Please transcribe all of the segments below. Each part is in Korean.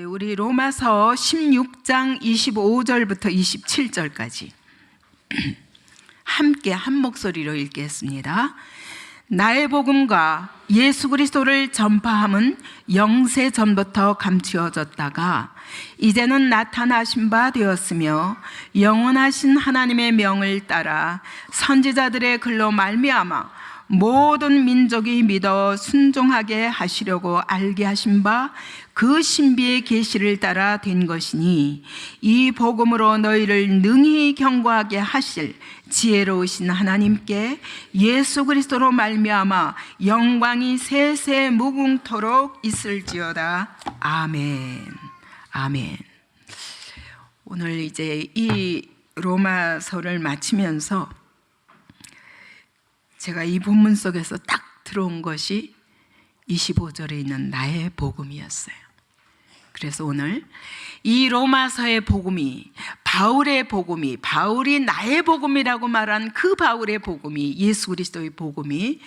우리 로마서 16장 25절부터 27절까지 함께 한 목소리로 읽겠습니다. 나의 복음과 예수 그리스도를 전파함은 영세 전부터 감추어졌다가 이제는 나타나신 바 되었으며 영원하신 하나님의 명을 따라 선지자들의 글로 말미암아 모든 민족이 믿어 순종하게 하시려고 알게 하신 바 그 신비의 계시를 따라 된 것이니 이 복음으로 너희를 능히 경고하게 하실 지혜로우신 하나님께 예수 그리스도로 말미암아 영광이 세세 무궁토록 있을지어다. 아멘. 아멘. 오늘 이제 이 로마서를 마치면서 제가 이 본문 속에서 딱 들어온 것이 25절에 있는 나의 복음이었어요. 그래서 오늘 이 로마서의 복음이 바울의 복음이, 바울이 나의 복음이라고 말한 그 바울의 복음이, 예수 그리스도의 복음이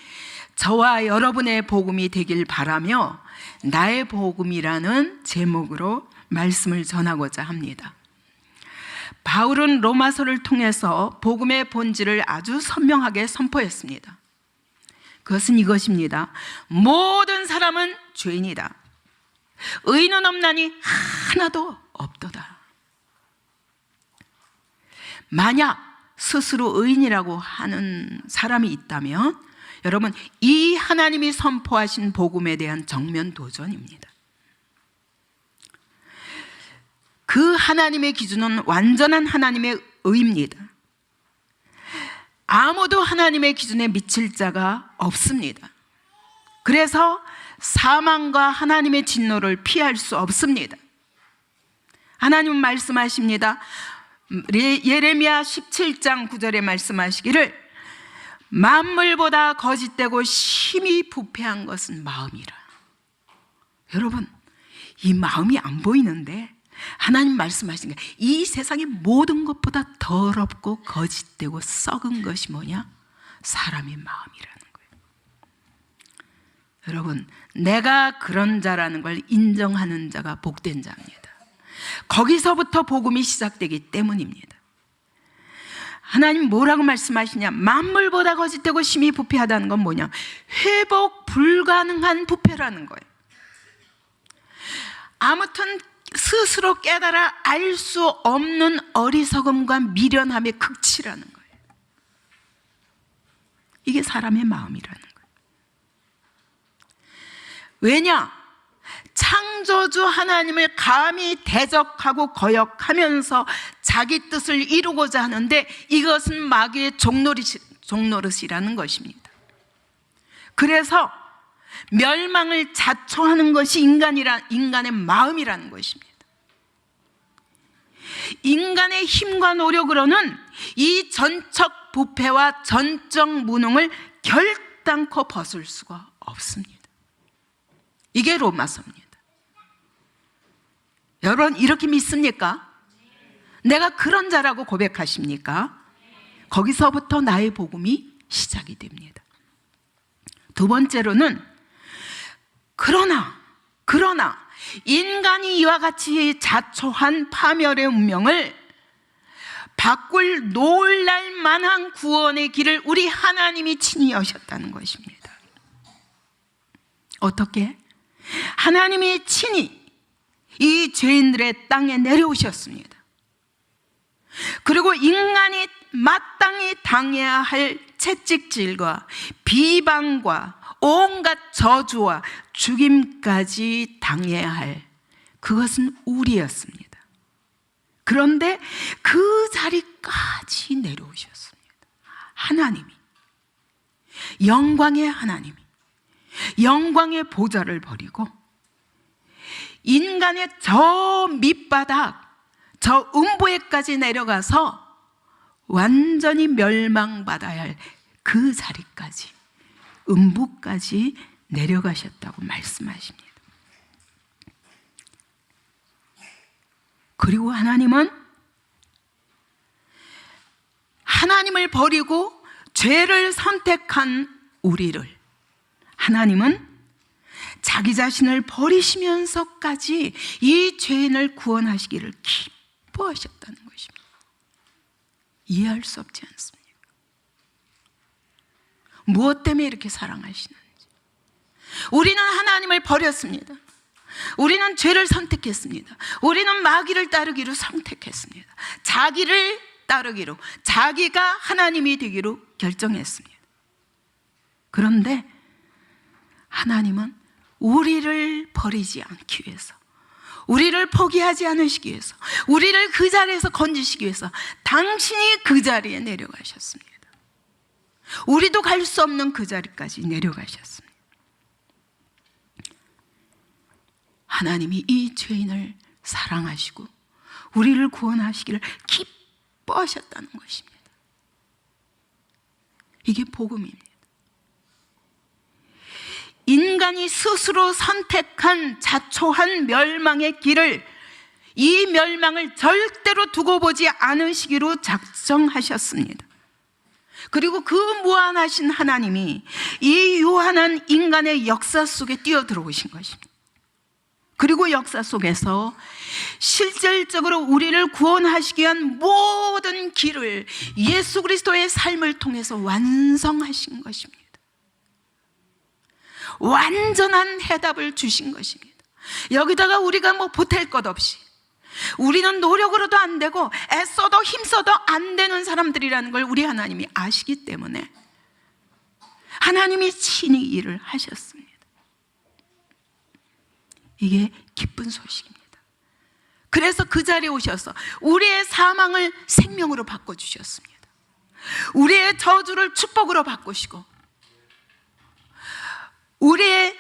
저와 여러분의 복음이 되길 바라며 나의 복음이라는 제목으로 말씀을 전하고자 합니다. 바울은 로마서를 통해서 복음의 본질을 아주 선명하게 선포했습니다. 그것은 이것입니다. 모든 사람은 죄인이다. 의인은 없나니 하나도 없도다. 만약 스스로 의인이라고 하는 사람이 있다면 여러분, 이 하나님이 선포하신 복음에 대한 정면 도전입니다. 그 하나님의 기준은 완전한 하나님의 의입니다. 아무도 하나님의 기준에 미칠 자가 없습니다. 그래서 사망과 하나님의 진노를 피할 수 없습니다. 하나님은 말씀하십니다. 예레미야 17장 9절에 말씀하시기를 만물보다 거짓되고 심히 부패한 것은 마음이라. 여러분, 이 마음이 안 보이는데 하나님 말씀하신 게 이 세상의 모든 것보다 더럽고 거짓되고 썩은 것이 뭐냐? 사람의 마음이라는 거예요. 여러분, 내가 그런 자라는 걸 인정하는 자가 복된 자입니다. 거기서부터 복음이 시작되기 때문입니다. 하나님 뭐라고 말씀하시냐? 만물보다 거짓되고 심히 부패하다는 건 뭐냐? 회복 불가능한 부패라는 거예요. 아무튼 스스로 깨달아 알 수 없는 어리석음과 미련함의 극치라는 거예요. 이게 사람의 마음이라는 거예요. 왜냐? 창조주 하나님을 감히 대적하고 거역하면서 자기 뜻을 이루고자 하는데 이것은 마귀의 종노릇이라는 것입니다. 그래서 멸망을 자초하는 것이 인간의 마음이라는 것입니다. 인간의 힘과 노력으로는 이 전적 부패와 전적 무능을 결단코 벗을 수가 없습니다. 이게 로마서입니다. 여러분, 이렇게 믿습니까? 내가 그런 자라고 고백하십니까? 거기서부터 나의 복음이 시작이 됩니다. 두 번째로는 그러나 인간이 이와 같이 자초한 파멸의 운명을 바꿀 놀랄 만한 구원의 길을 우리 하나님이 친히 여셨다는 것입니다. 어떻게? 하나님이 친히 이 죄인들의 땅에 내려오셨습니다. 그리고 인간이 마땅히 당해야 할 채찍질과 비방과 온갖 저주와 죽임까지 당해야 할 그것은 우리였습니다. 그런데 그 자리까지 내려오셨습니다. 하나님이, 영광의 하나님이 영광의 보좌를 버리고 인간의 저 밑바닥, 저 음부에까지 내려가서 완전히 멸망받아야 할 그 자리까지, 음부까지 내려가셨다고 말씀하십니다. 그리고 하나님은 하나님을 버리고 죄를 선택한 우리를, 하나님은 자기 자신을 버리시면서까지 이 죄인을 구원하시기를 기뻐하셨다는 것입니다. 이해할 수 없지 않습니까? 무엇 때문에 이렇게 사랑하시는지. 우리는 하나님을 버렸습니다. 우리는 죄를 선택했습니다. 우리는 마귀를 따르기로 선택했습니다. 자기를 따르기로, 자기가 하나님이 되기로 결정했습니다. 그런데 하나님은 우리를 버리지 않기 위해서, 우리를 포기하지 않으시기 위해서, 우리를 그 자리에서 건지시기 위해서 당신이 그 자리에 내려가셨습니다. 우리도 갈 수 없는 그 자리까지 내려가셨습니다. 하나님이 이 죄인을 사랑하시고 우리를 구원하시기를 기뻐하셨다는 것입니다. 이게 복음입니다. 인간이 스스로 선택한 자초한 멸망의 길을, 이 멸망을 절대로 두고 보지 않으시기로 작정하셨습니다. 그리고 그 무한하신 하나님이 이 유한한 인간의 역사 속에 뛰어들어오신 것입니다. 그리고 역사 속에서 실질적으로 우리를 구원하시기 위한 모든 길을 예수 그리스도의 삶을 통해서 완성하신 것입니다. 완전한 해답을 주신 것입니다. 여기다가 우리가 뭐 보탤 것 없이, 우리는 노력으로도 안 되고 애써도 힘써도 안 되는 사람들이라는 걸 우리 하나님이 아시기 때문에 하나님이 친히 일을 하셨습니다. 이게 기쁜 소식입니다. 그래서 그 자리에 오셔서 우리의 사망을 생명으로 바꿔주셨습니다. 우리의 저주를 축복으로 바꾸시고 우리의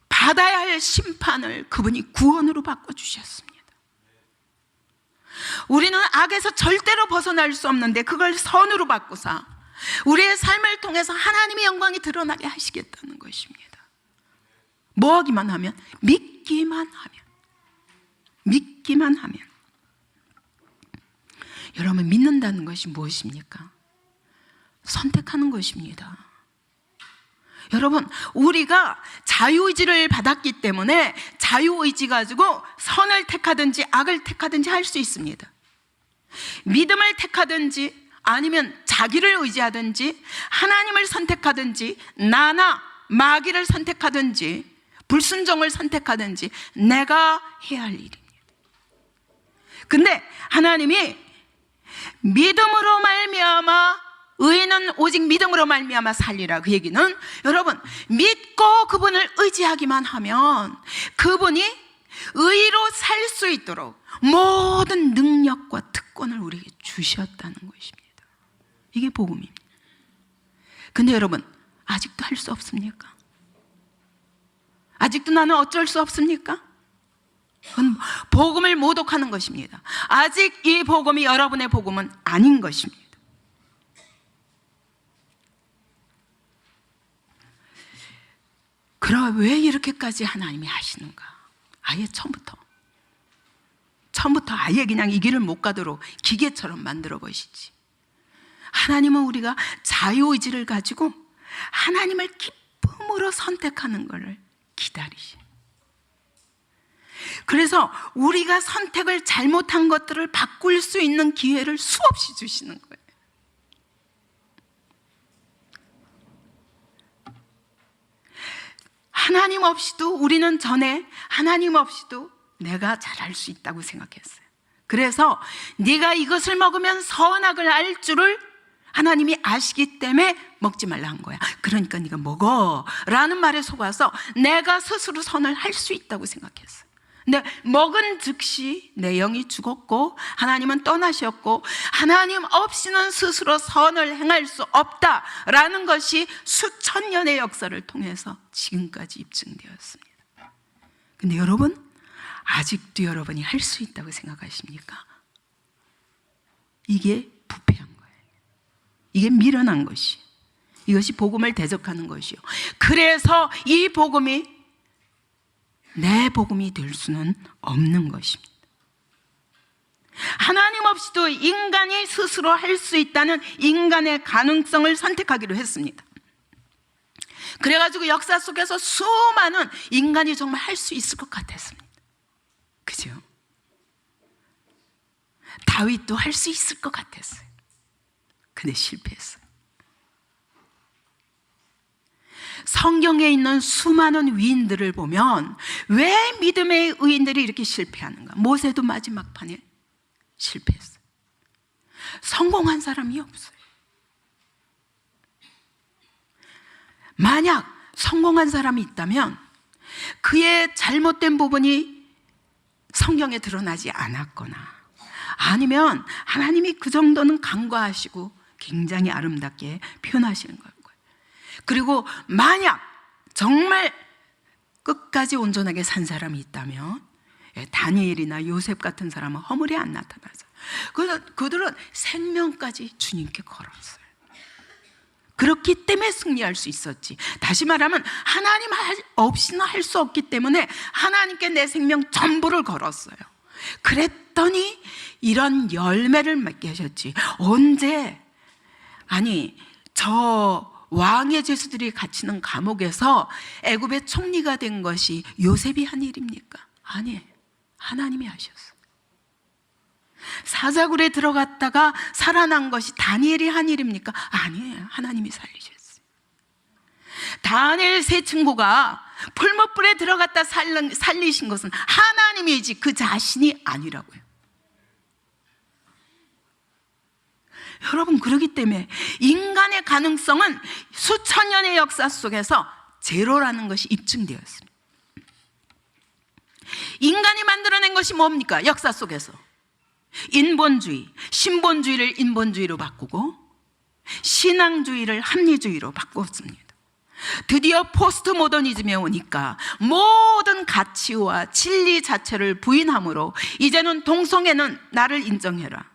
받아야 할 심판을 그분이 구원으로 바꿔주셨습니다. 우리는 악에서 절대로 벗어날 수 없는데 그걸 선으로 바꾸사 우리의 삶을 통해서 하나님의 영광이 드러나게 하시겠다는 것입니다. 뭐 하기만 하면? 믿기만 하면. 여러분, 믿는다는 것이 무엇입니까? 선택하는 것입니다. 여러분, 우리가 자유의지를 받았기 때문에 자유의지 가지고 선을 택하든지 악을 택하든지 할 수 있습니다. 믿음을 택하든지 아니면 자기를 의지하든지 하나님을 선택하든지 나나 마귀를 선택하든지 불순종을 선택하든지 내가 해야 할 일입니다. 근데 하나님이 믿음으로 말미암아 의인은 오직 믿음으로 말미암아 살리라, 그 얘기는 여러분 믿고 그분을 의지하기만 하면 그분이 의로 살 수 있도록 모든 능력과 특권을 우리에게 주셨다는 것입니다. 이게 복음입니다. 근데 여러분, 아직도 할 수 없습니까? 아직도 나는 어쩔 수 없습니까? 그건 복음을 모독하는 것입니다. 아직 이 복음이 여러분의 복음은 아닌 것입니다. 그럼 왜 이렇게까지 하나님이 하시는가? 아예 처음부터 아예 그냥 이 길을 못 가도록 기계처럼 만들어 보시지. 하나님은 우리가 자유의지를 가지고 하나님을 기쁨으로 선택하는 것을 기다리시. 그래서 우리가 선택을 잘못한 것들을 바꿀 수 있는 기회를 수없이 주시는 거예요. 하나님 없이도 우리는 전에 하나님 없이도 내가 잘할 수 있다고 생각했어요. 그래서 네가 이것을 먹으면 선악을 알 줄을 하나님이 아시기 때문에 먹지 말라 한 거야. 그러니까 네가 먹어 라는 말에 속아서 내가 스스로 선을 할 수 있다고 생각했어요. 근데 먹은 즉시 내 영이 죽었고 하나님은 떠나셨고 하나님 없이는 스스로 선을 행할 수 없다라는 것이 수천 년의 역사를 통해서 지금까지 입증되었습니다. 근데 여러분, 아직도 여러분이 할 수 있다고 생각하십니까? 이게 부패한 거예요. 이게 미련한 것이, 이것이 복음을 대적하는 것이요. 그래서 이 복음이 내 복음이 될 수는 없는 것입니다. 하나님 없이도 인간이 스스로 할 수 있다는 인간의 가능성을 선택하기로 했습니다. 그래가지고 역사 속에서 수많은 인간이 정말 할 수 있을 것 같았습니다. 그죠? 다윗도 할 수 있을 것 같았어요. 근데 실패했어요. 성경에 있는 수많은 위인들을 보면 왜 믿음의 의인들이 이렇게 실패하는가? 모세도 마지막 판에 실패했어요. 성공한 사람이 없어요. 만약 성공한 사람이 있다면 그의 잘못된 부분이 성경에 드러나지 않았거나 아니면 하나님이 그 정도는 간과하시고 굉장히 아름답게 표현하시는 거예요. 그리고 만약 정말 끝까지 온전하게 산 사람이 있다면 다니엘이나 요셉 같은 사람은 허물이 안 나타나서 그들은 생명까지 주님께 걸었어요. 그렇기 때문에 승리할 수 있었지. 다시 말하면 하나님 없이는 할 수 없기 때문에 하나님께 내 생명 전부를 걸었어요. 그랬더니 이런 열매를 맺게 하셨지. 언제 아니 저 왕의 죄수들이 갇히는 감옥에서 애굽의 총리가 된 것이 요셉이 한 일입니까? 아니에요. 하나님이 하셨어요. 사자굴에 들어갔다가 살아난 것이 다니엘이 한 일입니까? 아니에요. 하나님이 살리셨어요. 다니엘 세 친구가 풀무불에 들어갔다 살리신 것은 하나님이지 그 자신이 아니라고요. 여러분, 그렇기 때문에 인간의 가능성은 수천 년의 역사 속에서 제로라는 것이 입증되었습니다. 인간이 만들어낸 것이 뭡니까? 역사 속에서 인본주의, 신본주의를 인본주의로 바꾸고 신앙주의를 합리주의로 바꿨습니다. 드디어 포스트 모더니즘에 오니까 모든 가치와 진리 자체를 부인함으로 이제는 동성애는 나를 인정해라.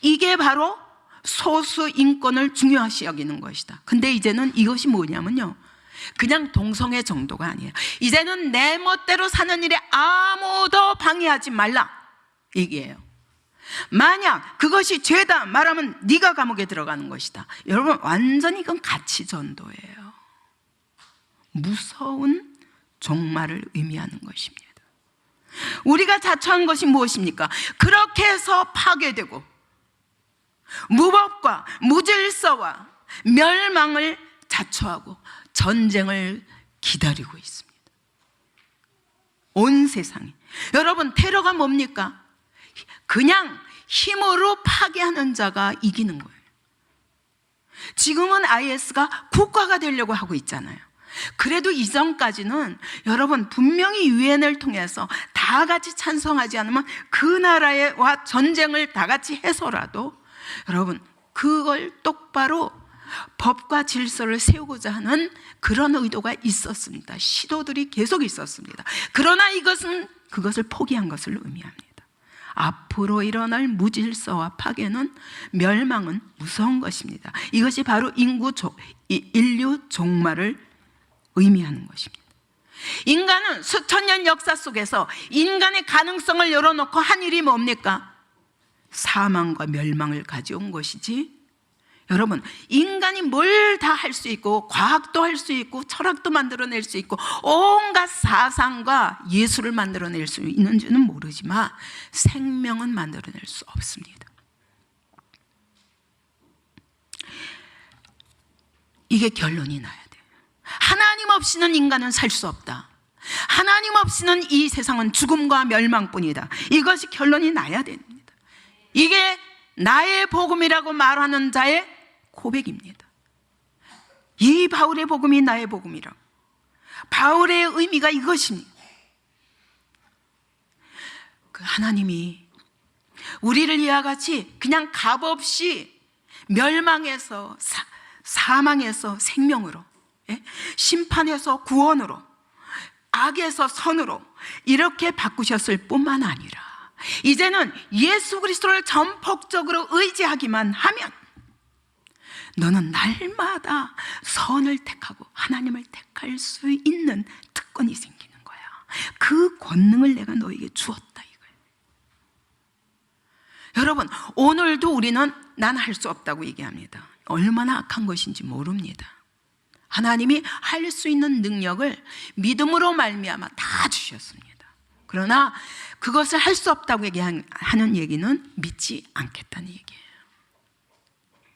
이게 바로 소수 인권을 중요시 여기는 것이다. 근데 이제는 이것이 뭐냐면요, 그냥 동성애 정도가 아니에요. 이제는 내 멋대로 사는 일에 아무도 방해하지 말라, 얘기해요. 만약 그것이 죄다 말하면 네가 감옥에 들어가는 것이다. 여러분, 완전히 이건 가치 전도예요. 무서운 종말을 의미하는 것입니다. 우리가 자처한 것이 무엇입니까? 그렇게 해서 파괴되고 무법과 무질서와 멸망을 자초하고 전쟁을 기다리고 있습니다. 온 세상에. 여러분, 테러가 뭡니까? 그냥 힘으로 파괴하는 자가 이기는 거예요. 지금은 IS가 국가가 되려고 하고 있잖아요. 그래도 이전까지는 여러분 분명히 유엔을 통해서 다 같이 찬성하지 않으면 그 나라와 전쟁을 다 같이 해서라도 여러분 그걸 똑바로 법과 질서를 세우고자 하는 그런 의도가 있었습니다. 시도들이 계속 있었습니다. 그러나 이것은 그것을 포기한 것을 의미합니다. 앞으로 일어날 무질서와 파괴는, 멸망은 무서운 것입니다. 이것이 바로 인류 종말을 의미하는 것입니다. 인간은 수천 년 역사 속에서 인간의 가능성을 열어놓고 한 일이 뭡니까? 사망과 멸망을 가져온 것이지. 여러분, 인간이 뭘 다 할 수 있고 과학도 할 수 있고 철학도 만들어낼 수 있고 온갖 사상과 예술을 만들어낼 수 있는지는 모르지만 생명은 만들어낼 수 없습니다. 이게 결론이 나야 돼요. 하나님 없이는 인간은 살 수 없다. 하나님 없이는 이 세상은 죽음과 멸망뿐이다. 이것이 결론이 나야 됩니다. 이게 나의 복음이라고 말하는 자의 고백입니다. 이 바울의 복음이 나의 복음이라고. 바울의 의미가 이것입니다. 그 하나님이 우리를 이와 같이 그냥 값없이 멸망에서 사망에서 생명으로, 심판에서 구원으로, 악에서 선으로 이렇게 바꾸셨을 뿐만 아니라 이제는 예수 그리스도를 전폭적으로 의지하기만 하면 너는 날마다 선을 택하고 하나님을 택할 수 있는 특권이 생기는 거야. 그 권능을 내가 너에게 주었다 이거예요. 여러분, 오늘도 우리는 난 할 수 없다고 얘기합니다. 얼마나 악한 것인지 모릅니다. 하나님이 할 수 있는 능력을 믿음으로 말미암아 다 주셨습니다. 그러나 그것을 할 수 없다고 하는 얘기는 믿지 않겠다는 얘기예요.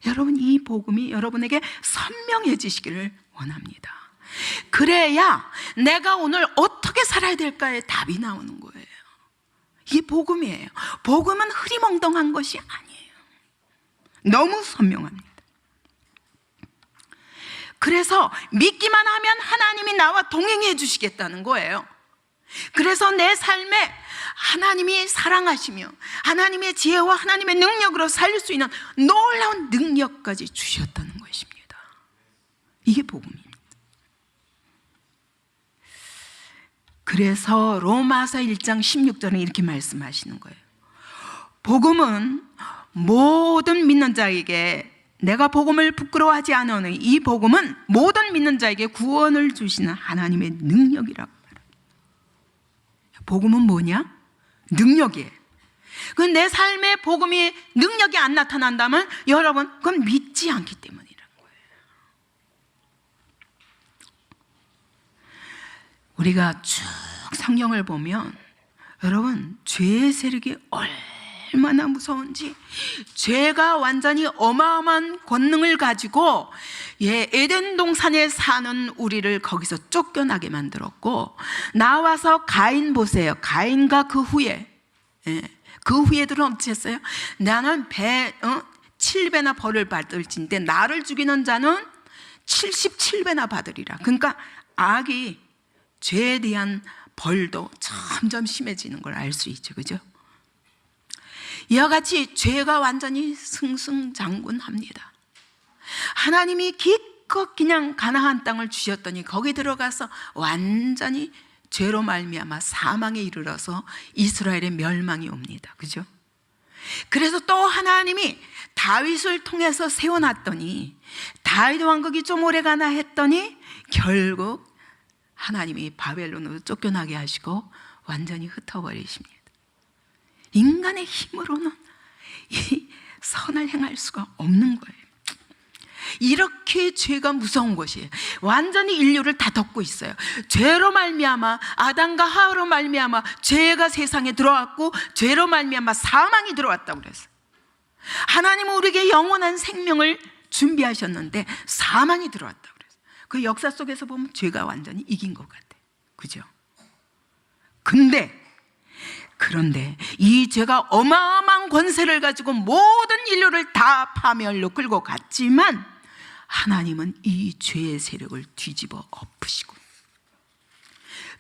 여러분, 이 복음이 여러분에게 선명해지시기를 원합니다. 그래야 내가 오늘 어떻게 살아야 될까에 답이 나오는 거예요. 이게 복음이에요. 복음은 흐리멍덩한 것이 아니에요. 너무 선명합니다. 그래서 믿기만 하면 하나님이 나와 동행해 주시겠다는 거예요. 그래서 내 삶에 하나님이 사랑하시며 하나님의 지혜와 하나님의 능력으로 살릴 수 있는 놀라운 능력까지 주셨다는 것입니다. 이게 복음입니다. 그래서 로마서 1장 16절은 이렇게 말씀하시는 거예요. 복음은 모든 믿는 자에게, 내가 복음을 부끄러워하지 않으니 이 복음은 모든 믿는 자에게 구원을 주시는 하나님의 능력이라고 말합니다. 복음은 뭐냐? 능력이에요. 그 내 삶에 복음이 능력이 안 나타난다면 여러분, 그건 믿지 않기 때문이라는 거예요. 우리가 쭉 성경을 보면 여러분, 죄의 세력이 얼마나 무서운지, 죄가 완전히 어마어마한 권능을 가지고 에덴 동산에 사는 우리를 거기서 쫓겨나게 만들었고, 나와서 가인 보세요. 가인과 그 후에 그 후에들은 어떻게 했어요? 나는 7배나 벌을 받을진데 나를 죽이는 자는 77배나 받으리라. 그러니까 악이, 죄에 대한 벌도 점점 심해지는 걸 알 수 있죠. 그죠? 이와 같이 죄가 완전히 승승장구합니다. 하나님이 기껏 그냥 가나안 땅을 주셨더니 거기 들어가서 완전히 죄로 말미암아 사망에 이르러서 이스라엘의 멸망이 옵니다. 그죠? 그래서 또 하나님이 다윗을 통해서 세워놨더니 다윗 왕국이 좀 오래가나 했더니 결국 하나님이 바벨론으로 쫓겨나게 하시고 완전히 흩어버리십니다. 인간의 힘으로는 이 선을 행할 수가 없는 거예요. 이렇게 죄가 무서운 것이에요. 완전히 인류를 다 덮고 있어요. 죄로 말미암아, 아담과 하와로 말미암아 죄가 세상에 들어왔고, 죄로 말미암아 사망이 들어왔다고 그랬어요. 하나님은 우리에게 영원한 생명을 준비하셨는데 사망이 들어왔다고 그랬어요. 그 역사 속에서 보면 죄가 완전히 이긴 것 같아요. 그죠? 그런데 이 죄가 어마어마한 권세를 가지고 모든 인류를 다 파멸로 끌고 갔지만 하나님은 이 죄의 세력을 뒤집어 엎으시고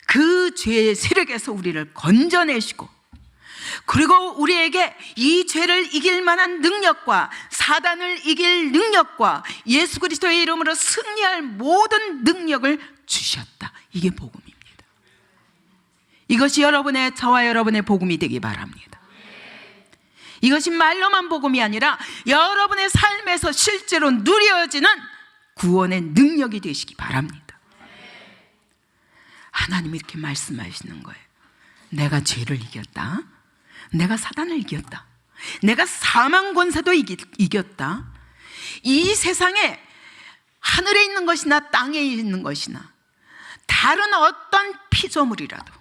그 죄의 세력에서 우리를 건져내시고, 그리고 우리에게 이 죄를 이길 만한 능력과 사단을 이길 능력과 예수 그리스도의 이름으로 승리할 모든 능력을 주셨다. 이게 복음입니다. 이것이 저와 여러분의 복음이 되기 바랍니다. 이것이 말로만 복음이 아니라 여러분의 삶에서 실제로 누려지는 구원의 능력이 되시기 바랍니다. 하나님이 이렇게 말씀하시는 거예요. 내가 죄를 이겼다. 내가 사단을 이겼다. 내가 사망 권세도 이겼다. 이 세상에 하늘에 있는 것이나 땅에 있는 것이나 다른 어떤 피조물이라도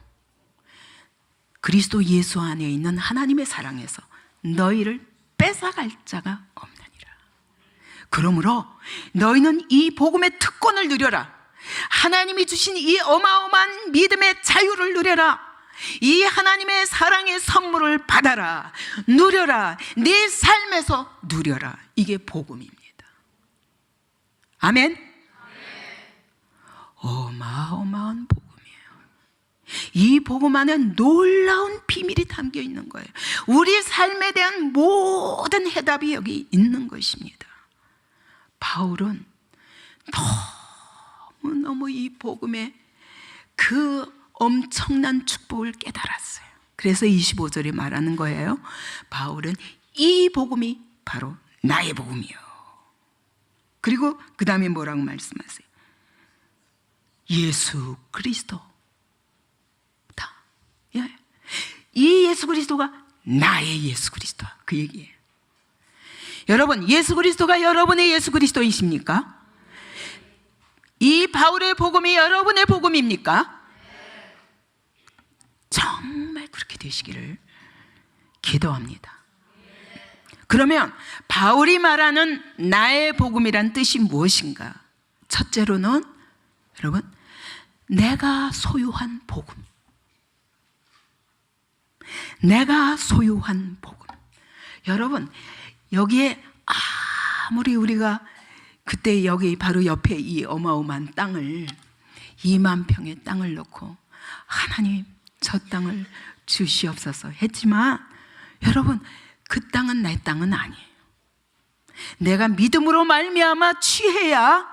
그리스도 예수 안에 있는 하나님의 사랑에서 너희를 뺏어갈 자가 없느니라. 그러므로 너희는 이 복음의 특권을 누려라. 하나님이 주신 이 어마어마한 믿음의 자유를 누려라. 이 하나님의 사랑의 선물을 받아라. 누려라. 네 삶에서 누려라. 이게 복음입니다. 아멘. 어마어마한 복음. 이 복음 안에 놀라운 비밀이 담겨 있는 거예요. 우리 삶에 대한 모든 해답이 여기 있는 것입니다. 바울은 너무너무 이 복음의 그 엄청난 축복을 깨달았어요. 그래서 25절에 말하는 거예요. 바울은 이 복음이 바로 나의 복음이요. 그리고 그 다음에 뭐라고 말씀하세요? 예수 그리스도. 이 예수 그리스도가 나의 예수 그리스도, 그 얘기예요. 여러분, 예수 그리스도가 여러분의 예수 그리스도이십니까? 이 바울의 복음이 여러분의 복음입니까? 정말 그렇게 되시기를 기도합니다. 그러면 바울이 말하는 나의 복음이란 뜻이 무엇인가? 첫째로는 여러분, 내가 소유한 복음. 내가 소유한 복음. 여러분, 여기에 아무리 우리가 그때 여기 바로 옆에 이 어마어마한 땅을 2만 평의 땅을 놓고 하나님 저 땅을 주시옵소서 했지만 여러분, 그 땅은 내 땅은 아니에요. 내가 믿음으로 말미암아 취해야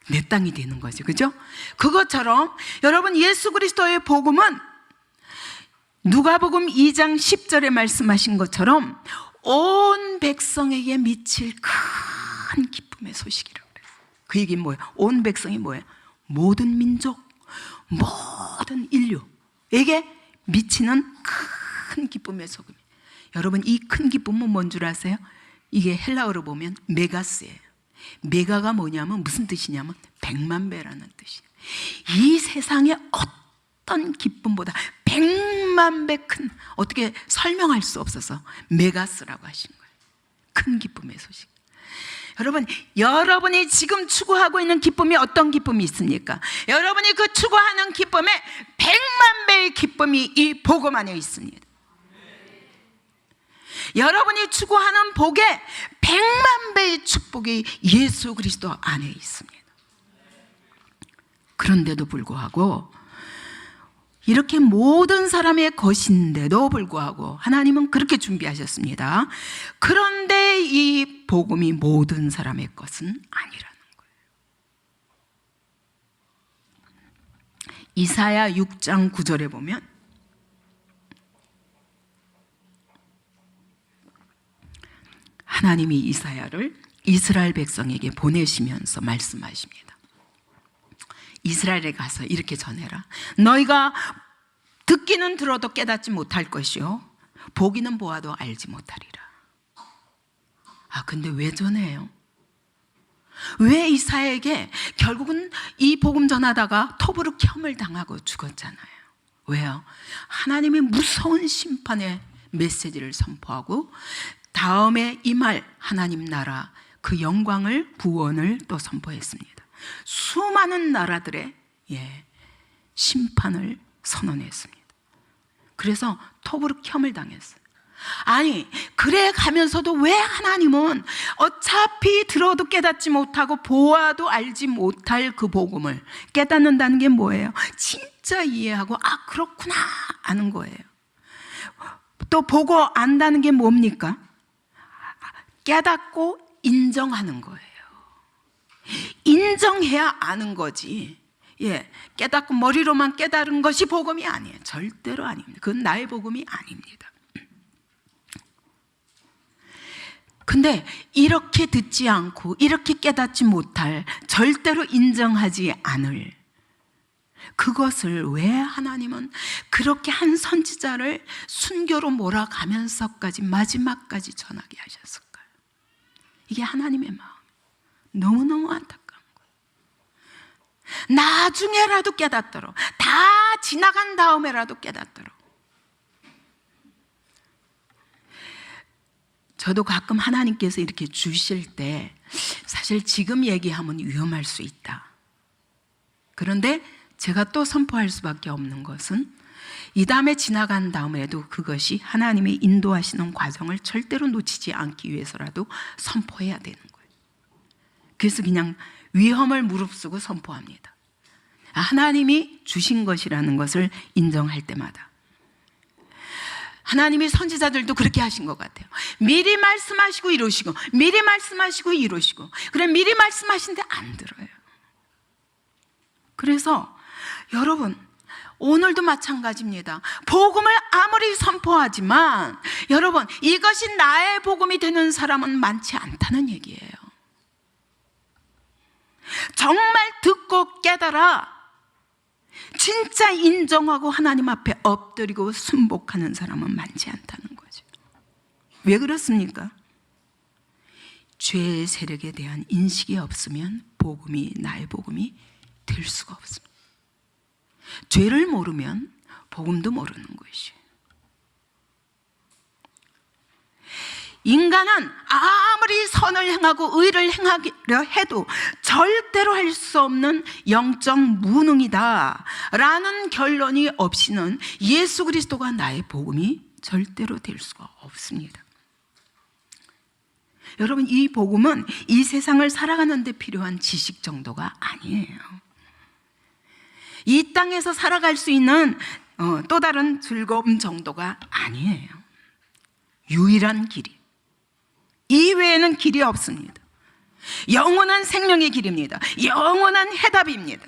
내 땅이 되는 거죠. 그죠? 그것처럼 여러분, 예수 그리스도의 복음은 누가복음 2장 10절에 말씀하신 것처럼 온 백성에게 미칠 큰 기쁨의 소식이라고 그래요. 그 얘기는 뭐예요? 온 백성이 뭐예요? 모든 민족, 모든 인류에게 미치는 큰 기쁨의 소금. 여러분, 이 큰 기쁨은 뭔 줄 아세요? 이게 헬라어로 보면 메가스예요. 메가가 뭐냐면 무슨 뜻이냐면 100만 배라는 뜻이에요. 이 세상에 어떤 기쁨보다 100만 배 큰, 어떻게 설명할 수 없어서 메가스라고 하신 거예요. 큰 기쁨의 소식. 여러분, 여러분이 지금 추구하고 있는 기쁨이 어떤 기쁨이 있습니까? 여러분이 그 추구하는 기쁨에 100만 배의 기쁨이 이 복음 안에 있습니다. 여러분이 추구하는 복에 100만 배의 축복이 예수 그리스도 안에 있습니다. 그런데도 불구하고 이렇게 모든 사람의 것인데도 불구하고 하나님은 그렇게 준비하셨습니다. 그런데 이 복음이 모든 사람의 것은 아니라는 거예요. 이사야 6장 9절에 보면 하나님이 이사야를 이스라엘 백성에게 보내시면서 말씀하십니다. 이스라엘에 가서 이렇게 전해라. 너희가 듣기는 들어도 깨닫지 못할 것이요 보기는 보아도 알지 못하리라. 근데 왜 전해요? 왜 이사야에게 결국은 이 복음 전하다가 토브르켬을 당하고 죽었잖아요. 왜요? 하나님의 무서운 심판의 메시지를 선포하고 다음에 임할 하나님 나라 그 영광을 구원을 또 선포했습니다. 수많은 나라들의 심판을 선언했습니다. 그래서 토브르켬을 당했어요. 아니, 그래 가면서도 왜 하나님은 어차피 들어도 깨닫지 못하고 보아도 알지 못할 그 복음을 깨닫는다는 게 뭐예요? 진짜 이해하고 그렇구나 아는 거예요. 또 보고 안다는 게 뭡니까? 깨닫고 인정하는 거예요. 인정해야 아는 거지. 깨닫고 머리로만 깨달은 것이 복음이 아니에요. 절대로 아닙니다. 그건 나의 복음이 아닙니다. 근데 이렇게 듣지 않고 이렇게 깨닫지 못할, 절대로 인정하지 않을 그것을 왜 하나님은 그렇게 한 선지자를 순교로 몰아가면서까지 마지막까지 전하게 하셨을까요? 이게 하나님의 마음. 너무너무 안타까운 거예요. 나중에라도 깨닫도록, 다 지나간 다음에라도 깨닫도록. 저도 가끔 하나님께서 이렇게 주실 때 사실 지금 얘기하면 위험할 수 있다. 그런데 제가 또 선포할 수밖에 없는 것은 이 다음에 지나간 다음에도 그것이 하나님의 인도하시는 과정을 절대로 놓치지 않기 위해서라도 선포해야 되는 거예요. 그래서 그냥 위험을 무릅쓰고 선포합니다. 하나님이 주신 것이라는 것을 인정할 때마다. 하나님이 선지자들도 그렇게 하신 것 같아요. 미리 말씀하시고 이루시고, 미리 말씀하시고 이루시고. 그래, 미리 말씀하시는데 안 들어요. 그래서 여러분, 오늘도 마찬가지입니다. 복음을 아무리 선포하지만 여러분, 이것이 나의 복음이 되는 사람은 많지 않다는 얘기예요. 정말 듣고 깨달아 진짜 인정하고 하나님 앞에 엎드리고 순복하는 사람은 많지 않다는 거죠. 왜 그렇습니까? 죄의 세력에 대한 인식이 없으면 복음이, 나의 복음이 될 수가 없습니다. 죄를 모르면 복음도 모르는 것이에요. 인간은 아무리 선을 행하고 의를 행하려 해도 절대로 할 수 없는 영적 무능이다 라는 결론이 없이는 예수 그리스도가 나의 복음이 절대로 될 수가 없습니다. 여러분, 이 복음은 이 세상을 살아가는 데 필요한 지식 정도가 아니에요. 이 땅에서 살아갈 수 있는 또 다른 즐거움 정도가 아니에요. 유일한 길이, 이 외에는 길이 없습니다. 영원한 생명의 길입니다. 영원한 해답입니다.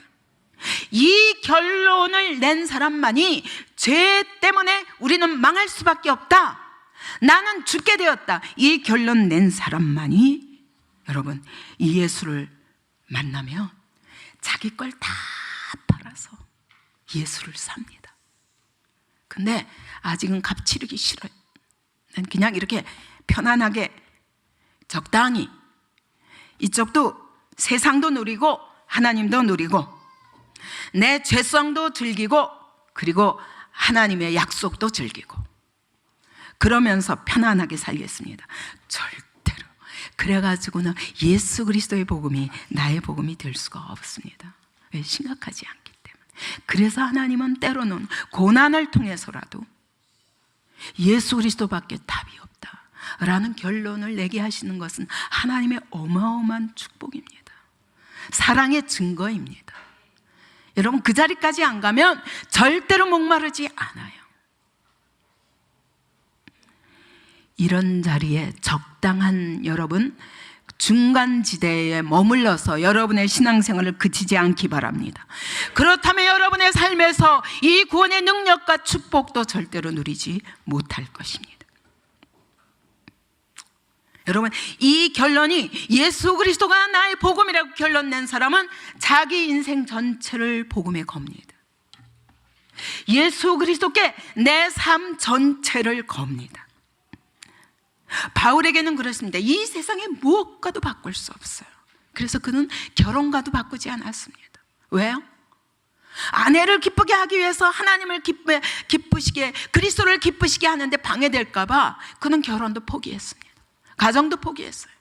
이 결론을 낸 사람만이 죄 때문에 우리는 망할 수밖에 없다, 나는 죽게 되었다, 이 결론 낸 사람만이 여러분 이 예수를 만나면 자기 걸 다 팔아서 예수를 삽니다. 근데 아직은 값치르기 싫어요. 난 그냥 이렇게 편안하게 적당히 이쪽도 세상도 누리고 하나님도 누리고 내 죄성도 즐기고 그리고 하나님의 약속도 즐기고 그러면서 편안하게 살겠습니다. 절대로 그래가지고는 예수 그리스도의 복음이 나의 복음이 될 수가 없습니다. 왜? 심각하지 않기 때문에. 그래서 하나님은 때로는 고난을 통해서라도 예수 그리스도밖에 답이 없다 라는 결론을 내게 하시는 것은 하나님의 어마어마한 축복입니다. 사랑의 증거입니다. 여러분, 그 자리까지 안 가면 절대로 목마르지 않아요. 이런 자리에 적당한 여러분 중간지대에 머물러서 여러분의 신앙생활을 그치지 않기 바랍니다. 그렇다면 여러분의 삶에서 이 구원의 능력과 축복도 절대로 누리지 못할 것입니다. 여러분, 이 결론이 예수 그리스도가 나의 복음이라고 결론 낸 사람은 자기 인생 전체를 복음에 겁니다. 예수 그리스도께 내 삶 전체를 겁니다. 바울에게는 그렇습니다. 이 세상에 무엇과도 바꿀 수 없어요. 그래서 그는 결혼과도 바꾸지 않았습니다. 왜요? 아내를 기쁘게 하기 위해서 하나님을 기쁘시게, 그리스도를 기쁘시게 하는데 방해될까 봐 그는 결혼도 포기했습니다. 가정도 포기했어요.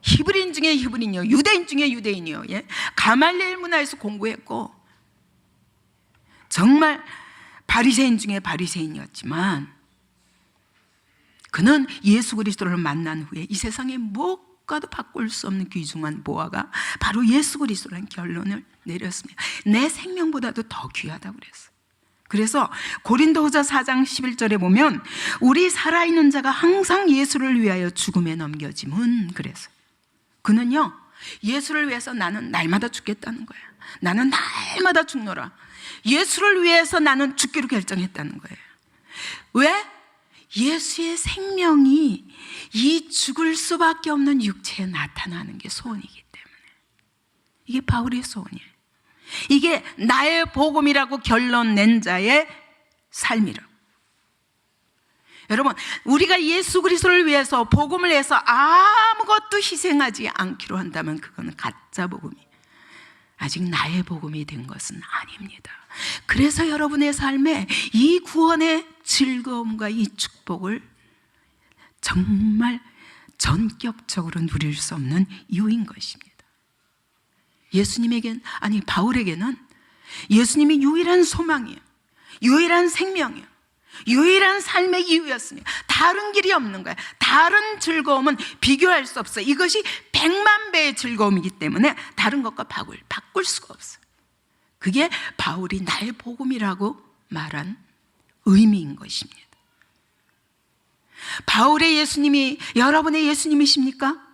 히브리인 중에 히브리인이요, 유대인 중에 유대인이요, 예? 가말리엘 문화에서 공부했고 정말 바리새인 중에 바리새인이었지만 그는 예수 그리스도를 만난 후에 이 세상에 무엇과도 바꿀 수 없는 귀중한 보화가 바로 예수 그리스도라는 결론을 내렸습니다. 내 생명보다도 더 귀하다고 그랬어요. 그래서 고린도후서 4장 11절에 보면 우리 살아있는 자가 항상 예수를 위하여 죽음에 넘겨짐은 그래서 그는요, 예수를 위해서 나는 날마다 죽겠다는 거야. 나는 날마다 죽노라. 예수를 위해서 나는 죽기로 결정했다는 거예요. 왜? 예수의 생명이 이 죽을 수밖에 없는 육체에 나타나는 게 소원이기 때문에. 이게 바울의 소원이에요. 이게 나의 복음이라고 결론 낸 자의 삶이라고. 여러분, 우리가 예수 그리스도를 위해서 복음을 위해서 아무것도 희생하지 않기로 한다면 그거는 가짜 복음이에요. 아직 나의 복음이 된 것은 아닙니다. 그래서 여러분의 삶에 이 구원의 즐거움과 이 축복을 정말 전격적으로 누릴 수 없는 이유인 것입니다. 예수님에겐, 아니 바울에게는 예수님이 유일한 소망이에요. 유일한 생명이에요. 유일한 삶의 이유였으니 다른 길이 없는 거예요. 다른 즐거움은 비교할 수 없어요. 이것이 100만 배의 즐거움이기 때문에 다른 것과 바꿀 수가 없어요. 그게 바울이 나의 복음이라고 말한 의미인 것입니다. 바울의 예수님이 여러분의 예수님이십니까?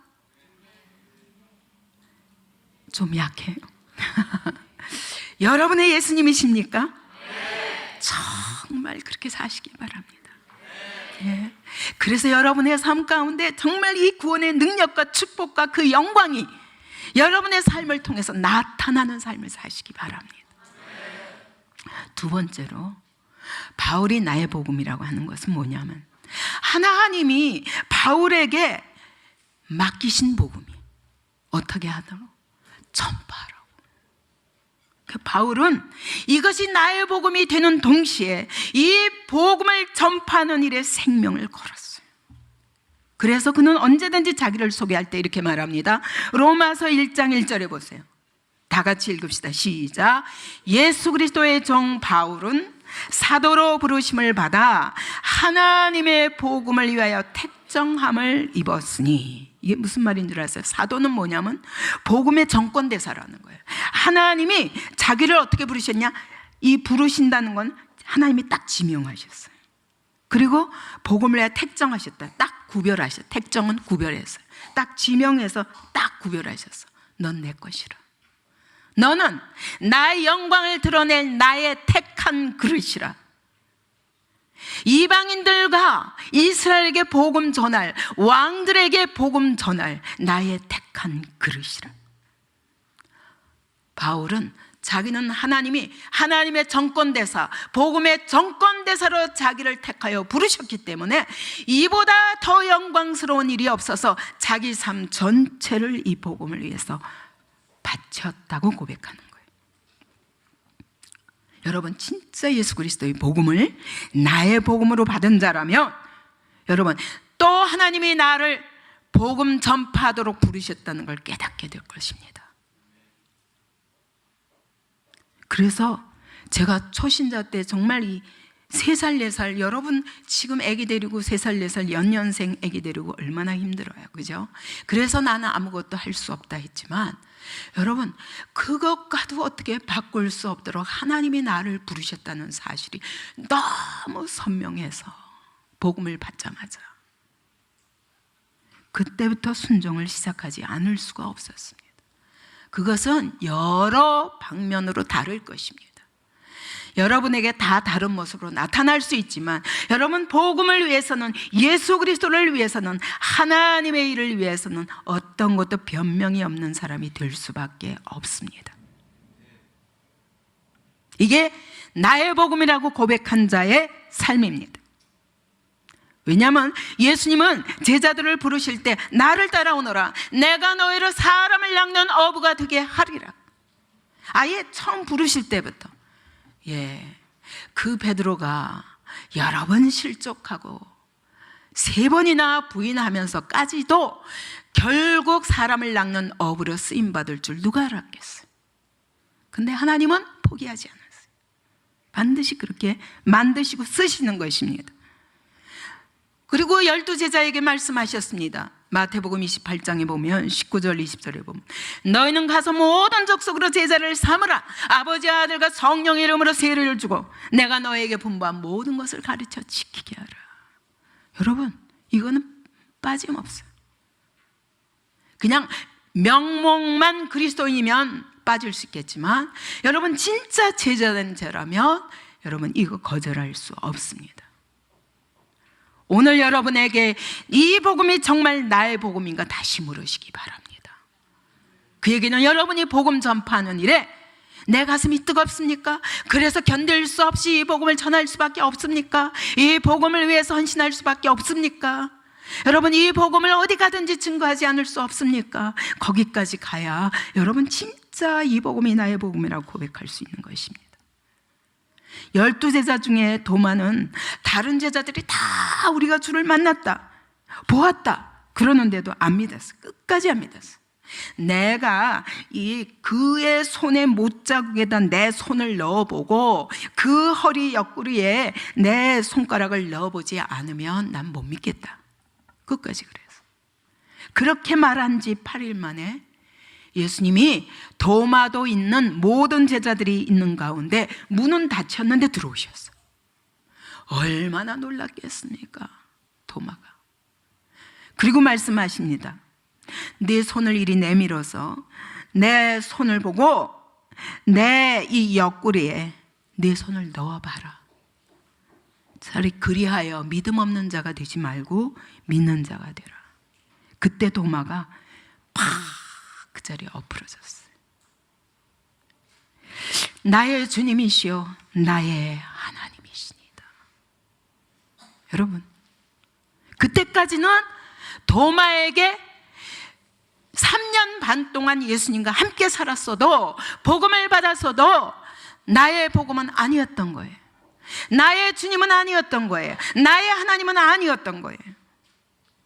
좀 약해요. 여러분의 예수님이십니까? 정말 그렇게 사시기 바랍니다. 예. 그래서 여러분의 삶 가운데 정말 이 구원의 능력과 축복과 그 영광이 여러분의 삶을 통해서 나타나는 삶을 사시기 바랍니다. 두 번째로 바울이 나의 복음이라고 하는 것은 뭐냐면 하나님이 바울에게 맡기신 복음이 어떻게 하도록? 전파하라고. 그 바울은 이것이 나의 복음이 되는 동시에 이 복음을 전파하는 일에 생명을 걸었어요. 그래서 그는 언제든지 자기를 소개할 때 이렇게 말합니다. 로마서 1장 1절에 보세요. 다 같이 읽읍시다. 시작. 예수 그리스도의 종 바울은 사도로 부르심을 받아 하나님의 복음을 위하여 택정함을 입었으니, 이게 무슨 말인 줄 아세요? 사도는 뭐냐면 복음의 정권대사라는 거예요. 하나님이 자기를 어떻게 부르셨냐? 이 부르신다는 건 하나님이 딱 지명하셨어요. 그리고 복음을 위하여 택정하셨다. 딱 구별하셨어요. 택정은 구별했어요. 딱 지명해서 딱 구별하셨어. 넌 내 것이라. 너는 나의 영광을 드러낼 나의 택한 그릇이라. 이방인들과 이스라엘에게 복음 전할, 왕들에게 복음 전할 나의 택한 그릇이라. 바울은 자기는 하나님의 정권대사, 복음의 정권대사로 자기를 택하여 부르셨기 때문에 이보다 더 영광스러운 일이 없어서 자기 삶 전체를 이 복음을 위해서 바쳤다고 고백하는 거예요. 여러분, 진짜 예수 그리스도의 복음을 나의 복음으로 받은 자라면 여러분, 또 하나님이 나를 복음 전파하도록 부르셨다는 걸 깨닫게 될 것입니다. 그래서 제가 초신자 때 정말 이 3살, 4살, 여러분 지금 아기 데리고 3살, 4살 연년생 아기 데리고 얼마나 힘들어요. 그죠? 그래서 나는 아무것도 할 수 없다 했지만 여러분, 그것과도 어떻게 바꿀 수 없도록 하나님이 나를 부르셨다는 사실이 너무 선명해서 복음을 받자마자 그때부터 순종을 시작하지 않을 수가 없었습니다. 그것은 여러 방면으로 다를 것입니다. 여러분에게 다 다른 모습으로 나타날 수 있지만 여러분, 복음을 위해서는, 예수 그리스도를 위해서는, 하나님의 일을 위해서는 어떤 것도 변명이 없는 사람이 될 수밖에 없습니다. 이게 나의 복음이라고 고백한 자의 삶입니다. 왜냐하면 예수님은 제자들을 부르실 때 나를 따라오너라, 내가 너희를 사람을 낚는 어부가 되게 하리라. 아예 처음 부르실 때부터 그 베드로가 여러 번 실족하고 3번이나 부인하면서까지도 결국 사람을 낚는 어부로 쓰임받을 줄 누가 알았겠어요? 근데 하나님은 포기하지 않았어요. 반드시 그렇게 만드시고 쓰시는 것입니다. 그리고 12제자에게 말씀하셨습니다. 마태복음 28장에 보면 19절 20절에 보면 너희는 가서 모든 족속으로 제자를 삼으라. 아버지, 아들과 성령의 이름으로 세례를 주고 내가 너에게 분부한 모든 것을 가르쳐 지키게 하라. 여러분, 이거는 빠짐없어요. 그냥 명목만 그리스도인이면 빠질 수 있겠지만 여러분, 진짜 제자된 자라면 여러분, 이거 거절할 수 없습니다. 오늘 여러분에게 이 복음이 정말 나의 복음인가 다시 물으시기 바랍니다. 그 얘기는 여러분이 복음 전파하는 일에 내 가슴이 뜨겁습니까? 그래서 견딜 수 없이 이 복음을 전할 수밖에 없습니까? 이 복음을 위해서 헌신할 수밖에 없습니까? 여러분, 이 복음을 어디 가든지 증거하지 않을 수 없습니까? 거기까지 가야 여러분 진짜 이 복음이 나의 복음이라고 고백할 수 있는 것입니다. 12제자 중에 도마는 다른 제자들이 다 우리가 주를 만났다, 보았다 그러는데도 안 믿었어. 끝까지 안 믿었어. 내가 이 그의 손의 못자국에다 내 손을 넣어보고 그 허리 옆구리에 내 손가락을 넣어보지 않으면 난 못 믿겠다. 끝까지 그래서 그렇게 말한 지 8일 만에 예수님이 도마도 있는 모든 제자들이 있는 가운데 문은 닫혔는데 들어오셨어. 얼마나 놀랐겠습니까, 도마가. 그리고 말씀하십니다. 네 손을 이리 내밀어서 내 손을 보고 내 이 옆구리에 네 손을 넣어봐라. 차라리 그리하여 믿음 없는 자가 되지 말고 믿는 자가 되라. 그때 도마가 팍 그 자리에 엎어졌어요. 나의 주님이시여 나의 하나님이시니다. 여러분, 그때까지는 도마에게 3년 반 동안 예수님과 함께 살았어도, 복음을 받았어도 나의 복음은 아니었던 거예요. 나의 주님은 아니었던 거예요. 나의 하나님은 아니었던 거예요.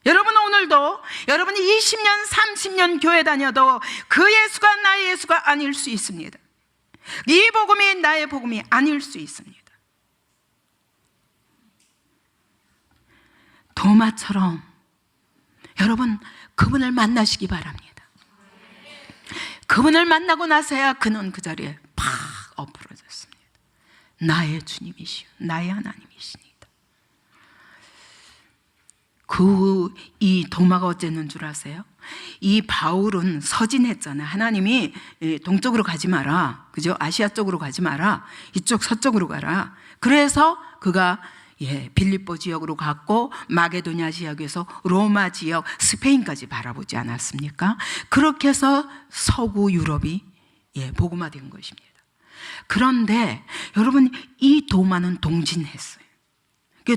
여러분, 오늘도 여러분이 20년 30년 교회 다녀도 그 예수가 나의 예수가 아닐 수 있습니다. 이 복음이 나의 복음이 아닐 수 있습니다. 도마처럼 여러분, 그분을 만나시기 바랍니다. 그분을 만나고 나서야 그는 그 자리에 팍 엎어졌습니다. 나의 주님이시오, 나의 하나님이시니다. 이 도마가 어쨌는 줄 아세요? 이 바울은 서진했잖아요. 하나님이 동쪽으로 가지 마라, 그죠? 아시아 쪽으로 가지 마라, 이쪽 서쪽으로 가라. 그래서 그가 빌립보 지역으로 갔고, 마게도냐 지역에서 로마 지역, 스페인까지 바라보지 않았습니까? 그렇게 해서 서구 유럽이 복음화된 것입니다. 그런데 여러분, 이 도마는 동진했어요.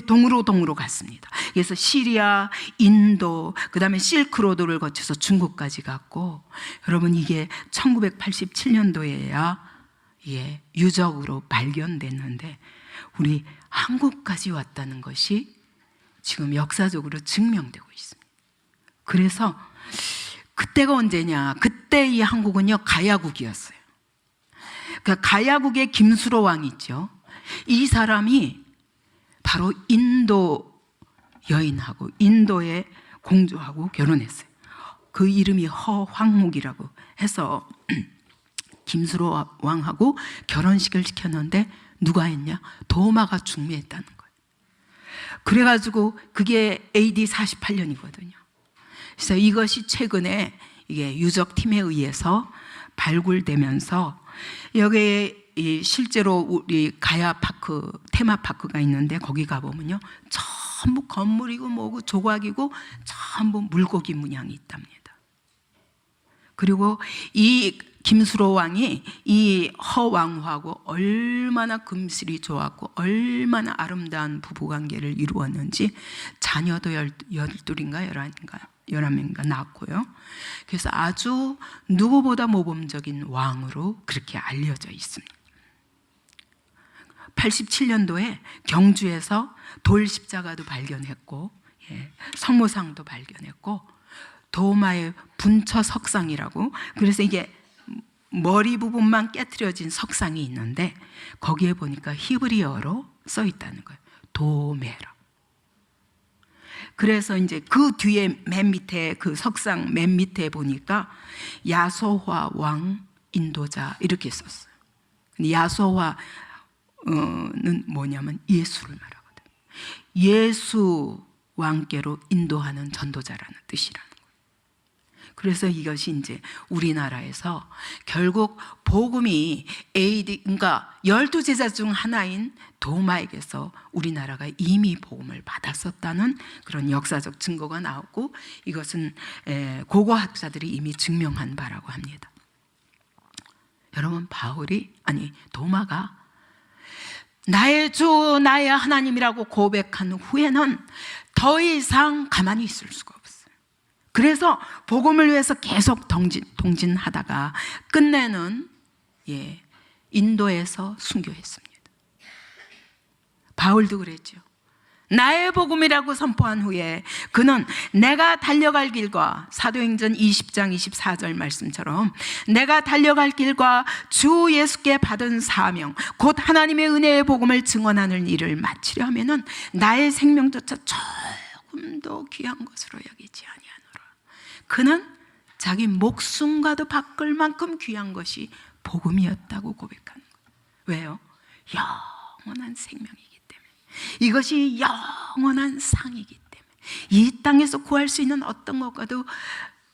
동으로 갔습니다. 그래서 시리아, 인도, 그 다음에 실크로드를 거쳐서 중국까지 갔고, 여러분, 이게 1987년도에야 유적으로 발견됐는데 우리 한국까지 왔다는 것이 지금 역사적으로 증명되고 있습니다. 그래서 그때가 언제냐? 그때 이 한국은요, 가야국이었어요. 그러니까 가야국의 김수로 왕 있죠. 이 사람이 바로 인도 여인하고 인도의 공주하고 결혼했어요. 그 이름이 허황목이라고 해서 김수로 왕하고 결혼식을 시켰는데 누가 했냐? 도마가 중매했다는 거예요. 그래가지고 그게 AD 48년이거든요. 그래서 이것이 최근에 이게 유적팀에 의해서 발굴되면서, 여기에 실제로 우리 가야파크, 테마파크가 있는데 거기 가보면요, 전부 건물이고 뭐고 조각이고 전부 물고기 문양이 있답니다. 그리고 이 김수로 왕이 이 허왕후하고 얼마나 금슬이 좋았고 얼마나 아름다운 부부관계를 이루었는지, 자녀도 12인가 11명인가 낳았고요. 그래서 아주 누구보다 모범적인 왕으로 그렇게 알려져 있습니다. 87년도에 경주에서 돌 십자가도 발견했고, 성모상도 발견했고, 도마의 분처 석상이라고, 그래서 이게 머리 부분만 깨트려진 석상이 있는데 거기에 보니까 히브리어로 써 있다는 거예요. 도메라. 그래서 이제 그 뒤에 맨 밑에, 그 석상 맨 밑에 보니까 야소화 왕 인도자 이렇게 썼어요. 야소화는 뭐냐면 예수를 말하거든요. 예수 왕께로 인도하는 전도자라는 뜻이라는 거예요. 그래서 이것이 이제 우리나라에서 결국 복음이 그러니까 12제자 중 하나인 도마에게서 우리나라가 이미 복음을 받았었다는 그런 역사적 증거가 나오고, 이것은 고고학자들이 이미 증명한 바라고 합니다. 여러분, 도마가 나의 주, 나의 하나님이라고 고백한 후에는 더 이상 가만히 있을 수가 없어요. 그래서 복음을 위해서 계속 동진하다가 끝내는 인도에서 순교했습니다. 바울도 그랬죠. 나의 복음이라고 선포한 후에 그는 내가 달려갈 길과, 사도행전 20장 24절 말씀처럼 내가 달려갈 길과 주 예수께 받은 사명, 곧 하나님의 은혜의 복음을 증언하는 일을 마치려 하면은 나의 생명조차 조금도 귀한 것으로 여기지 아니하노라. 그는 자기 목숨과도 바꿀 만큼 귀한 것이 복음이었다고 고백하는 거예요. 왜요? 영원한 생명이기 때문에, 이것이 영원한 상이기 때문에, 이 땅에서 구할 수 있는 어떤 것과도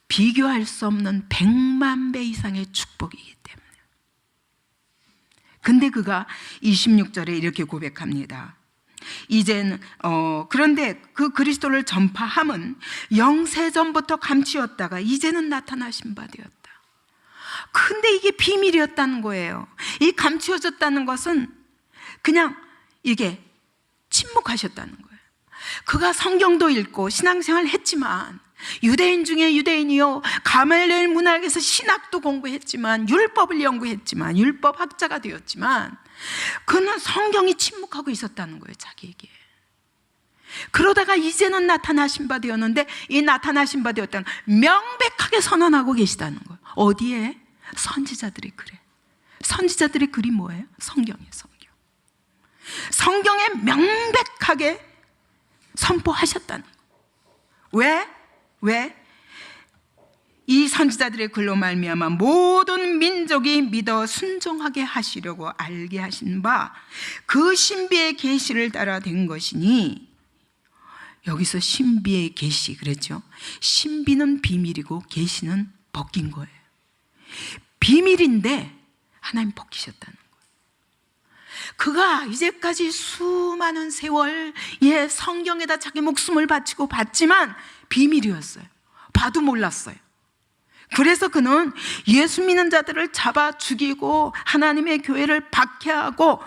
비교할 수 없는 100만 배 이상의 축복이기 때문에. 근데 그가 26절에 이렇게 고백합니다. 이제는 그런데 그 그리스도를 전파함은 영세전부터 감추었다가 이제는 나타나신 바 되었다. 근데 이게 비밀이었다는 거예요. 이 감추어졌다는 것은 그냥 이게 침묵하셨다는 거예요. 그가 성경도 읽고 신앙생활을 했지만 유대인 중에 유대인이요, 가말리엘 문학에서 신학도 공부했지만, 율법을 연구했지만, 율법학자가 되었지만, 그는 성경이 침묵하고 있었다는 거예요, 자기에게. 그러다가 이제는 나타나신 바 되었는데, 이 나타나신 바 되었다는 명백하게 선언하고 계시다는 거예요. 어디에? 선지자들의 글에. 선지자들의 글이 뭐예요? 성경이에요, 성경. 성경에 명백하게 선포하셨다는 거예요. 왜? 이 선지자들의 글로 말미암아 모든 민족이 믿어 순종하게 하시려고 알게 하신 바 그 신비의 계시를 따라 된 것이니. 여기서 신비의 계시 그랬죠. 신비는 비밀이고 계시는 벗긴 거예요. 비밀인데 하나님 벗기셨다는 거예요. 그가 이제까지 수많은 세월 성경에다 자기 목숨을 바치고 봤지만 비밀이었어요. 봐도 몰랐어요. 그래서 그는 예수 믿는 자들을 잡아 죽이고 하나님의 교회를 박해하고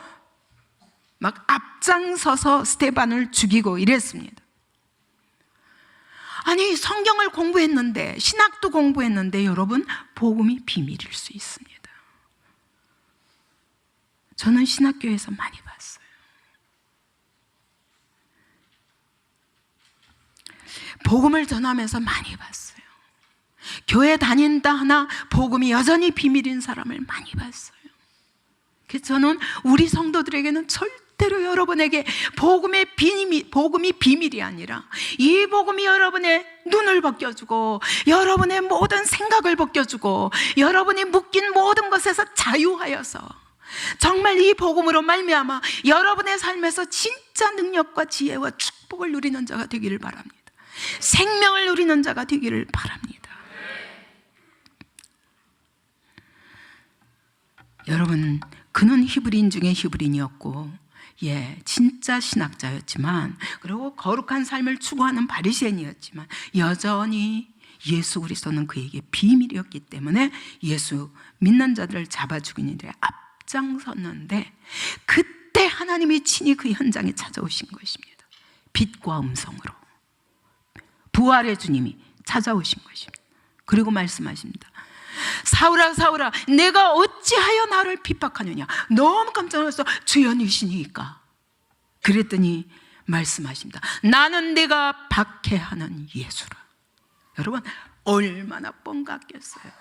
막 앞장서서 스데반을 죽이고 이랬습니다. 아니, 성경을 공부했는데, 신학도 공부했는데, 여러분, 복음이 비밀일 수 있습니다. 저는 신학교에서 많이 봤어요. 복음을 전하면서 많이 봤어요. 교회 다닌다 하나 복음이 여전히 비밀인 사람을 많이 봤어요. 그래서 저는 우리 성도들에게는 절대로 여러분에게 복음이 비밀이 아니라 이 복음이 여러분의 눈을 벗겨주고 여러분의 모든 생각을 벗겨주고 여러분이 묶인 모든 것에서 자유하여서 정말 이 복음으로 말미암아 여러분의 삶에서 진짜 능력과 지혜와 축복을 누리는 자가 되기를 바랍니다. 생명을 누리는 자가 되기를 바랍니다. 여러분, 그는 히브리인 중에 히브리인이었고 진짜 신학자였지만, 그리고 거룩한 삶을 추구하는 바리새인이었지만 여전히 예수 그리스도는 그에게 비밀이었기 때문에 예수 믿는 자들을 잡아 죽이는 일에 앞장섰는데, 그때 하나님이 친히 그 현장에 찾아오신 것입니다. 빛과 음성으로 부활의 주님이 찾아오신 것입니다. 그리고 말씀하십니다. 사울아 사울아, 내가 어찌하여 나를 핍박하느냐. 너무 깜짝 놀라서 주연이시니까. 그랬더니 말씀하십니다. 나는 내가 박해하는 예수라. 여러분, 얼마나 뻥 같겠어요.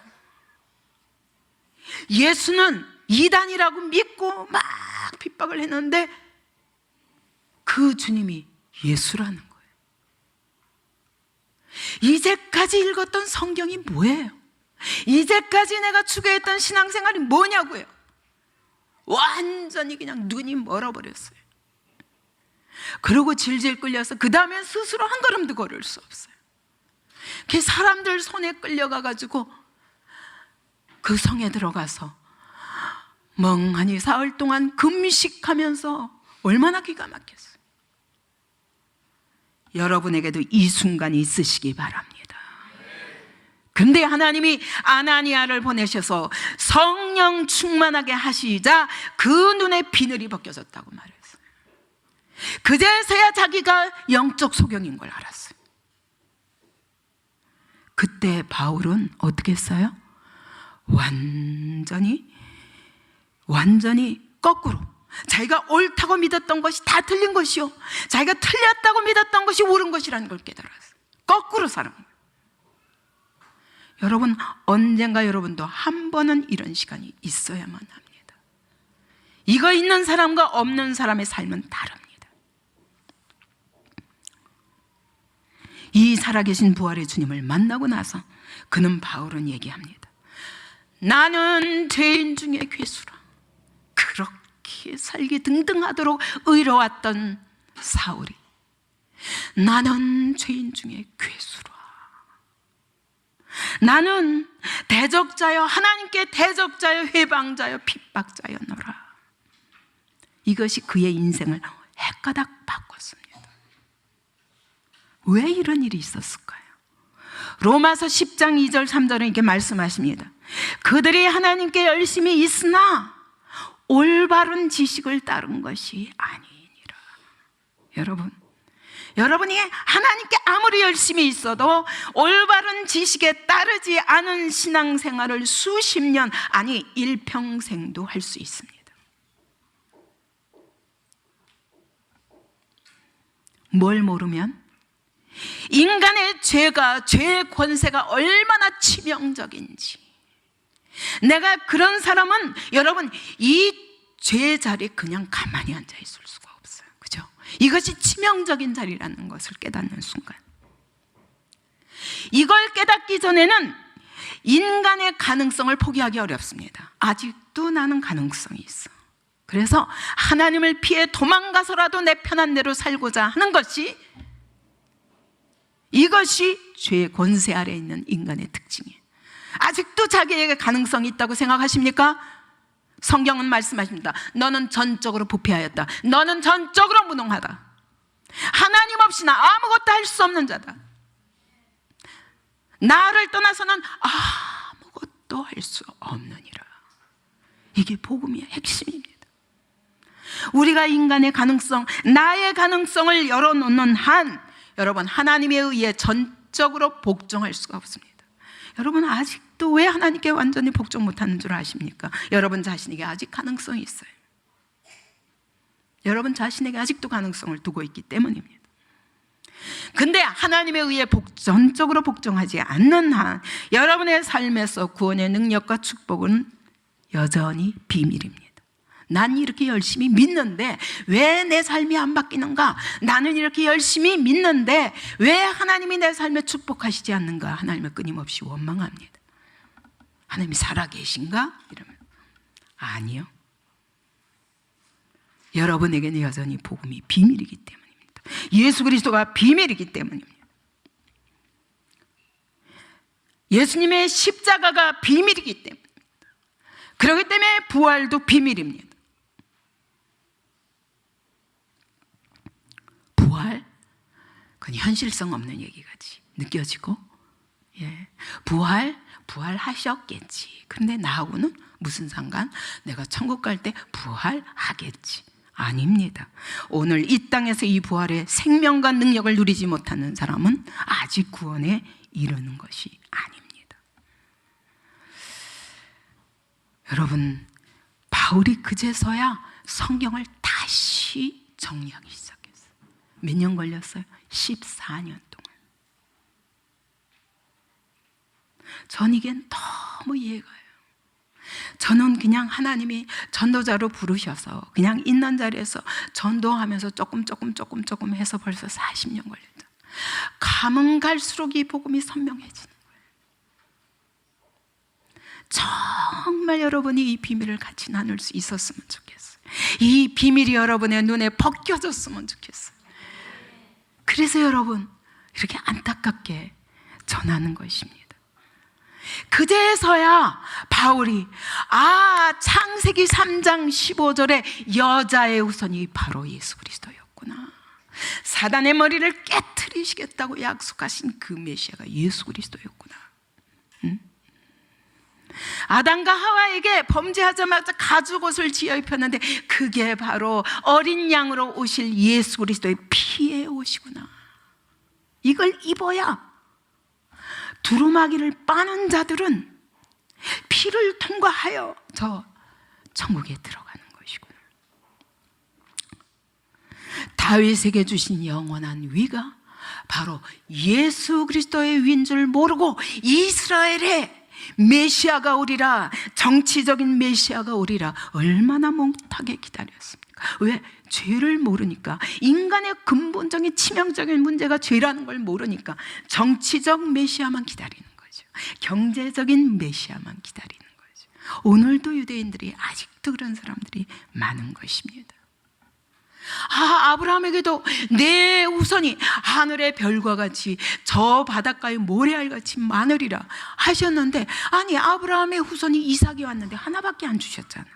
예수는 이단이라고 믿고 막 핍박을 했는데 그 주님이 예수라는 거예요. 이제까지 읽었던 성경이 뭐예요? 이제까지 내가 추구했던 신앙생활이 뭐냐고요? 완전히 그냥 눈이 멀어버렸어요. 그러고 질질 끌려서 그 다음엔 스스로 한 걸음도 걸을 수 없어요. 그 사람들 손에 끌려가가지고 그 성에 들어가서 멍하니 사흘 동안 금식하면서 얼마나 기가 막혔어요. 여러분에게도 이 순간이 있으시기 바랍니다. 근데 하나님이 아나니아를 보내셔서 성령 충만하게 하시자 그 눈에 비늘이 벗겨졌다고 말했어요. 그제서야 자기가 영적 소경인 걸 알았어요. 그때 바울은 어떻게 했어요? 완전히 거꾸로 자기가 옳다고 믿었던 것이 다 틀린 것이요, 자기가 틀렸다고 믿었던 것이 옳은 것이라는 걸 깨달았어요. 거꾸로 사는 거예요. 여러분, 언젠가 여러분도 한 번은 이런 시간이 있어야만 합니다. 이거 있는 사람과 없는 사람의 삶은 다릅니다. 이 살아계신 부활의 주님을 만나고 나서 그는 바울은 얘기합니다. 나는 죄인 중에 괴수라. 그렇게 살기 등등하도록 의로웠던 사울이 나는 죄인 중에 괴수라. 나는 대적자여, 하나님께 대적자여, 회방자여, 핍박자여노라. 이것이 그의 인생을 해가닥 바꿨습니다. 왜 이런 일이 있었을까요? 로마서 10장 2절 3절은 이렇게 말씀하십니다. 그들이 하나님께 열심히 있으나 올바른 지식을 따른 것이 아니니라. 여러분, 여러분이 하나님께 아무리 열심히 있어도 올바른 지식에 따르지 않은 신앙생활을 수십 년, 아니 일평생도 할 수 있습니다. 뭘 모르면? 인간의 죄가, 죄의 권세가 얼마나 치명적인지. 내가 그런 사람은 여러분 이 죄의 자리에 그냥 가만히 앉아 있을 수가 없어요. 그죠? 이것이 치명적인 자리라는 것을 깨닫는 순간, 이걸 깨닫기 전에는 인간의 가능성을 포기하기 어렵습니다. 아직도 나는 가능성이 있어. 그래서 하나님을 피해 도망가서라도 내 편한 대로 살고자 하는 것이, 이것이 죄의 권세 아래에 있는 인간의 특징이에요. 아직도 자기에게 가능성이 있다고 생각하십니까? 성경은 말씀하십니다. 너는 전적으로 부패하였다. 너는 전적으로 무능하다. 하나님 없이 나 아무것도 할 수 없는 자다. 나를 떠나서는 아무것도 할 수 없느니라. 이게 복음의 핵심입니다. 우리가 인간의 가능성, 나의 가능성을 열어놓는 한, 여러분 하나님에 의해 전적으로 복종할 수가 없습니다. 여러분 아직도 왜 하나님께 완전히 복종 못하는 줄 아십니까? 여러분 자신에게 아직 가능성이 있어요. 여러분 자신에게 아직도 가능성을 두고 있기 때문입니다. 근데 하나님에 의해 전적으로 복종하지 않는 한 여러분의 삶에서 구원의 능력과 축복은 여전히 비밀입니다. 난 이렇게 열심히 믿는데 왜 내 삶이 안 바뀌는가? 나는 이렇게 열심히 믿는데 왜 하나님이 내 삶에 축복하시지 않는가? 하나님을 끊임없이 원망합니다. 하나님이 살아계신가? 이러면 아니요. 여러분에게는 여전히 복음이 비밀이기 때문입니다. 예수 그리스도가 비밀이기 때문입니다. 예수님의 십자가가 비밀이기 때문입니다. 그렇기 때문에 부활도 비밀입니다. 부활? 그건 현실성 없는 얘기같이 느껴지고, 부활하셨겠지. 그런데 나하고는 무슨 상관? 내가 천국 갈 때 부활하겠지. 아닙니다. 오늘 이 땅에서 이 부활의 생명과 능력을 누리지 못하는 사람은 아직 구원에 이르는 것이 아닙니다. 여러분, 바울이 그제서야 성경을 다시 정리하기 시작했어요. 몇 년 걸렸어요? 14년 동안. 전 이게 너무 이해가 가요. 저는 그냥 하나님이 전도자로 부르셔서 그냥 있는 자리에서 전도하면서 조금 해서 벌써 40년 걸렸다. 가면 갈수록 이 복음이 선명해지는 거예요. 정말 여러분이 이 비밀을 같이 나눌 수 있었으면 좋겠어요. 이 비밀이 여러분의 눈에 벗겨졌으면 좋겠어요. 그래서 여러분 이렇게 안타깝게 전하는 것입니다. 그제서야 바울이 창세기 3장 15절에 여자의 후손이 바로 예수 그리스도였구나. 사단의 머리를 깨트리시겠다고 약속하신 그 메시아가 예수 그리스도였구나. 아담과 하와에게 범죄하자마자 가죽옷을 지어 입혔는데 그게 바로 어린 양으로 오실 예수 그리스도의 피의 옷이구나. 이걸 입어야 두루마기를 빠는 자들은 피를 통과하여 저 천국에 들어가는 것이구나. 다윗에게 주신 영원한 위가 바로 예수 그리스도의 위인 줄 모르고 이스라엘의 메시아가 오리라, 정치적인 메시아가 오리라 얼마나 몽타게 기다렸습니까? 왜? 죄를 모르니까. 인간의 근본적인 치명적인 문제가 죄라는 걸 모르니까 정치적 메시아만 기다리는 거죠. 경제적인 메시아만 기다리는 거죠. 오늘도 유대인들이 아직도 그런 사람들이 많은 것입니다. 아브라함에게도 내 후손이 하늘의 별과 같이 저 바닷가의 모래알 같이 많으리라 하셨는데, 아니 아브라함의 후손이 이삭이 왔는데 하나밖에 안 주셨잖아.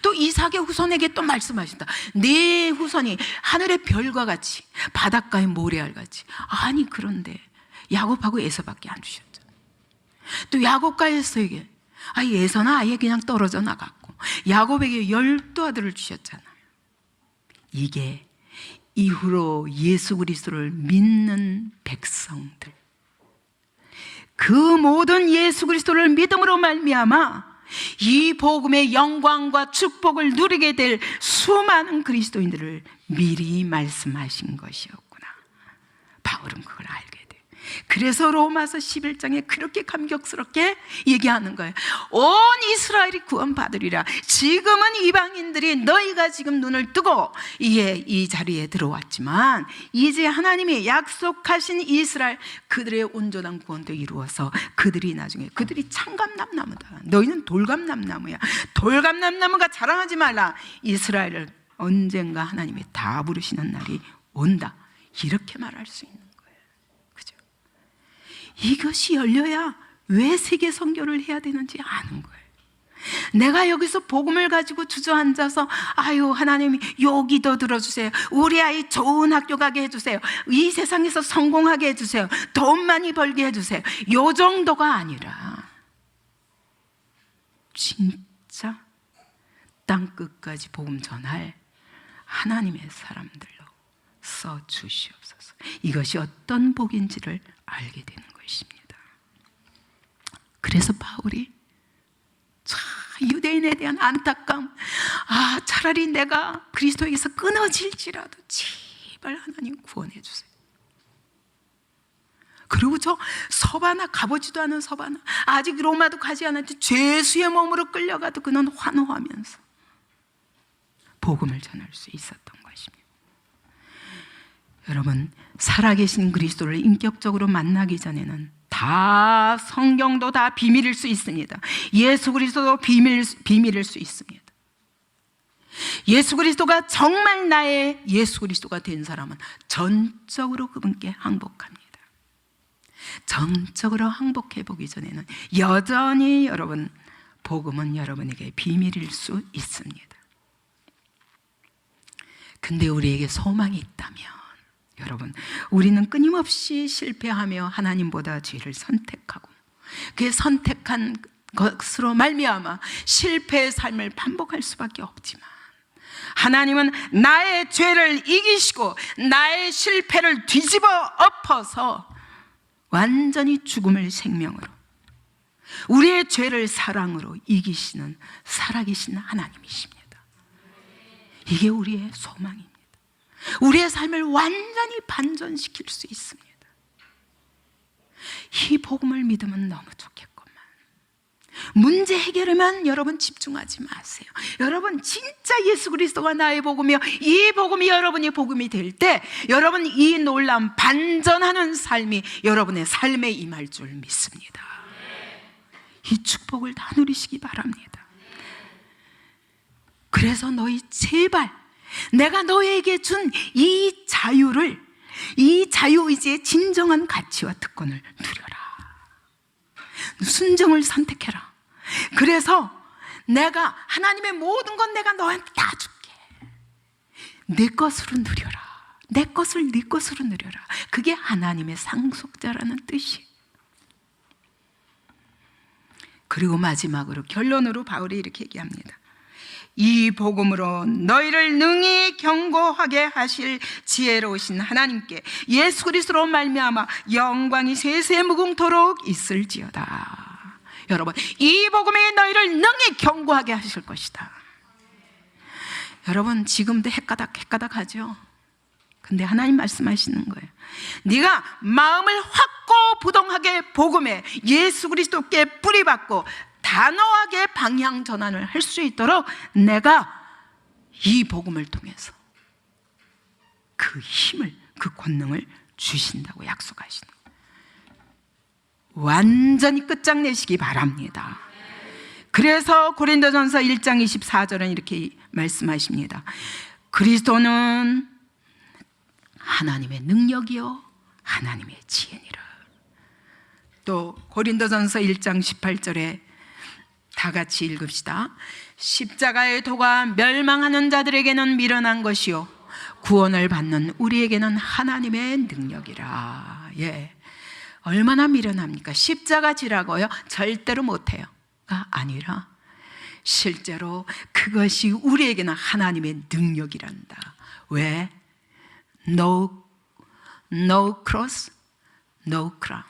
또 이삭의 후손에게 또 말씀하신다. 내 후손이 하늘의 별과 같이 바닷가의 모래알 같이. 아니 그런데 야곱하고 에서밖에 안 주셨잖아. 또 야곱과 에서에게 에서는 아예 그냥 떨어져 나갔고 야곱에게 12 아들을 주셨잖아. 이게 이후로 예수 그리스도를 믿는 백성들, 그 모든 예수 그리스도를 믿음으로 말미암아 이 복음의 영광과 축복을 누리게 될 수많은 그리스도인들을 미리 말씀하신 것이었구나. 바울은 그걸 알게 돼요. 그래서 로마서 11장에 그렇게 감격스럽게 얘기하는 거예요. 온 이스라엘이 구원받으리라. 지금은 이방인들이 너희가 지금 눈을 뜨고 이 자리에 들어왔지만 이제 하나님이 약속하신 이스라엘, 그들의 온전한 구원도 이루어서 그들이 나중에, 그들이 참감남나무다. 너희는 돌감남나무야. 돌감남나무가 자랑하지 말라. 이스라엘을 언젠가 하나님이 다 부르시는 날이 온다. 이렇게 말할 수 있는 거예요. 그죠? 이것이 열려야 왜 세계 선교를 해야 되는지 아는 거예요. 내가 여기서 복음을 가지고 주저앉아서 아유 하나님 여기도 들어주세요, 우리 아이 좋은 학교 가게 해주세요, 이 세상에서 성공하게 해주세요, 돈 많이 벌게 해주세요, 요 정도가 아니라 진짜 땅끝까지 복음 전할 하나님의 사람들로 써주시옵소서. 이것이 어떤 복인지를 알게 되는 것입니다. 그래서 바울이 유대인에 대한 안타까움, 차라리 내가 그리스도에게서 끊어질지라도 제발 하나님 구원해 주세요. 그리고 저 서바나, 가보지도 않은 서바나, 아직 로마도 가지 않았지 죄수의 몸으로 끌려가도 그는 환호하면서 복음을 전할 수 있었던 것입니다. 여러분, 살아계신 그리스도를 인격적으로 만나기 전에는 다 성경도 다 비밀일 수 있습니다. 예수 그리스도도 비밀일 수 있습니다. 예수 그리스도가 정말 나의 예수 그리스도가 된 사람은 전적으로 그분께 항복합니다. 전적으로 항복해 보기 전에는 여전히 여러분, 복음은 여러분에게 비밀일 수 있습니다. 근데 우리에게 소망이 있다면, 여러분, 우리는 끊임없이 실패하며 하나님보다 죄를 선택하고 그 선택한 것으로 말미암아 실패의 삶을 반복할 수밖에 없지만, 하나님은 나의 죄를 이기시고 나의 실패를 뒤집어 엎어서 완전히 죽음을 생명으로, 우리의 죄를 사랑으로 이기시는 살아계신 하나님이십니다. 이게 우리의 소망입니다. 우리의 삶을 완전히 반전시킬 수 있습니다. 이 복음을 믿으면 너무 좋겠구만. 문제 해결에만 여러분 집중하지 마세요. 여러분 진짜 예수 그리스도가 나의 복음이요, 이 복음이 여러분의 복음이 될 때 여러분 이 놀라운 반전하는 삶이 여러분의 삶에 임할 줄 믿습니다. 이 축복을 다 누리시기 바랍니다. 그래서 너희 제발 내가 너에게 준 이 자유를, 이 자유의지의 진정한 가치와 특권을 누려라. 순종을 선택해라. 그래서 내가 하나님의 모든 건 내가 너한테 다 줄게. 내 것으로 누려라. 내 것을 네 것으로 누려라. 그게 하나님의 상속자라는 뜻이에요. 그리고 마지막으로 결론으로 바울이 이렇게 얘기합니다. 이 복음으로 너희를 능히 경고하게 하실 지혜로우신 하나님께 예수 그리스도로 말미암아 영광이 세세 무궁토록 있을지어다. 여러분, 이 복음이 너희를 능히 경고하게 하실 것이다. 여러분 지금도 헷가닥하죠. 근데 하나님 말씀하시는 거예요. 네가 마음을 확고부동하게 복음에 예수 그리스도께 뿌리박고 단호하게 방향 전환을 할 수 있도록 내가 이 복음을 통해서 그 힘을, 그 권능을 주신다고 약속하시는 거예요. 완전히 끝장내시기 바랍니다. 그래서 고린도전서 1장 24절은 이렇게 말씀하십니다. 그리스도는 하나님의 능력이요 하나님의 지혜니라. 또 고린도전서 1장 18절에 다 같이 읽읍시다. 십자가의 도가 멸망하는 자들에게는 미련한 것이요 구원을 받는 우리에게는 하나님의 능력이라. 예, 얼마나 미련합니까? 십자가 지라고요? 절대로 못해요. 아니라 실제로 그것이 우리에게는 하나님의 능력이란다. 왜? No cross, no crown.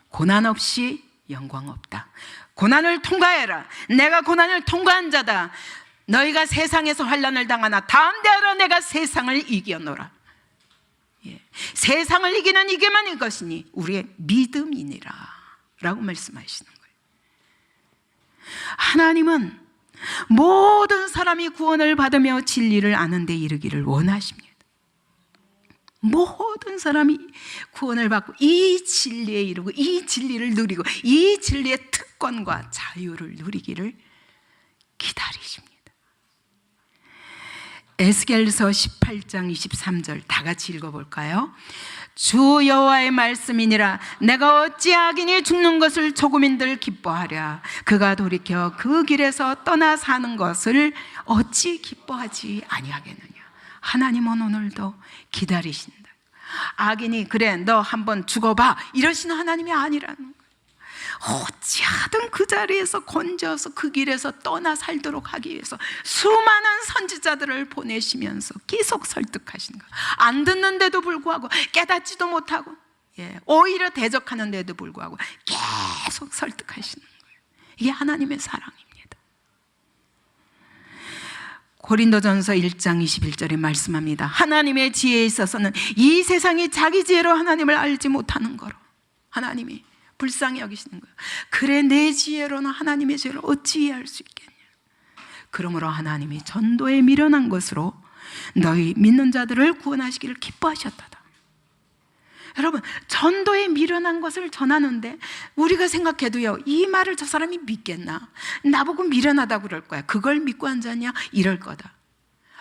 고난 없이 영광 없다. 고난을 통과해라. 내가 고난을 통과한 자다. 너희가 세상에서 환난을 당하나 담대하라. 내가 세상을 이겨노라. 세상을 이기는 이게만인 것이니 우리의 믿음이니라 라고 말씀하시는 거예요. 하나님은 모든 사람이 구원을 받으며 진리를 아는 데 이르기를 원하십니다. 모든 사람이 구원을 받고 이 진리에 이르고 이 진리를 누리고 이 진리의 특권과 자유를 누리기를 기다리십니다. 에스겔서 18장 23절 다 같이 읽어볼까요? 주 여호와의 말씀이니라. 내가 어찌 악인이 죽는 것을 조금인들 기뻐하랴. 그가 돌이켜 그 길에서 떠나 사는 것을 어찌 기뻐하지 아니하겠느냐. 하나님은 오늘도 기다리신다. 악인이 그래 너 한번 죽어봐 이러시는 하나님이 아니라는 거예요. 어찌하든 그 자리에서 건져서 그 길에서 떠나 살도록 하기 위해서 수많은 선지자들을 보내시면서 계속 설득하시는 거예요. 안 듣는데도 불구하고 깨닫지도 못하고 오히려 대적하는데도 불구하고 계속 설득하시는 거예요. 이게 하나님의 사랑입니다. 고린도전서 1장 21절에 말씀합니다. 하나님의 지혜에 있어서는 이 세상이 자기 지혜로 하나님을 알지 못하는 거로 하나님이 불쌍히 여기시는 거예요. 그래 내 지혜로는 하나님의 지혜를 어찌 이해할 수 있겠냐. 그러므로 하나님이 전도에 미련한 것으로 너희 믿는 자들을 구원하시기를 기뻐하셨다. 여러분 전도에 미련한 것을 전하는데 우리가 생각해도요 이 말을 저 사람이 믿겠나? 나보고 미련하다고 그럴 거야. 그걸 믿고 앉았냐? 이럴 거다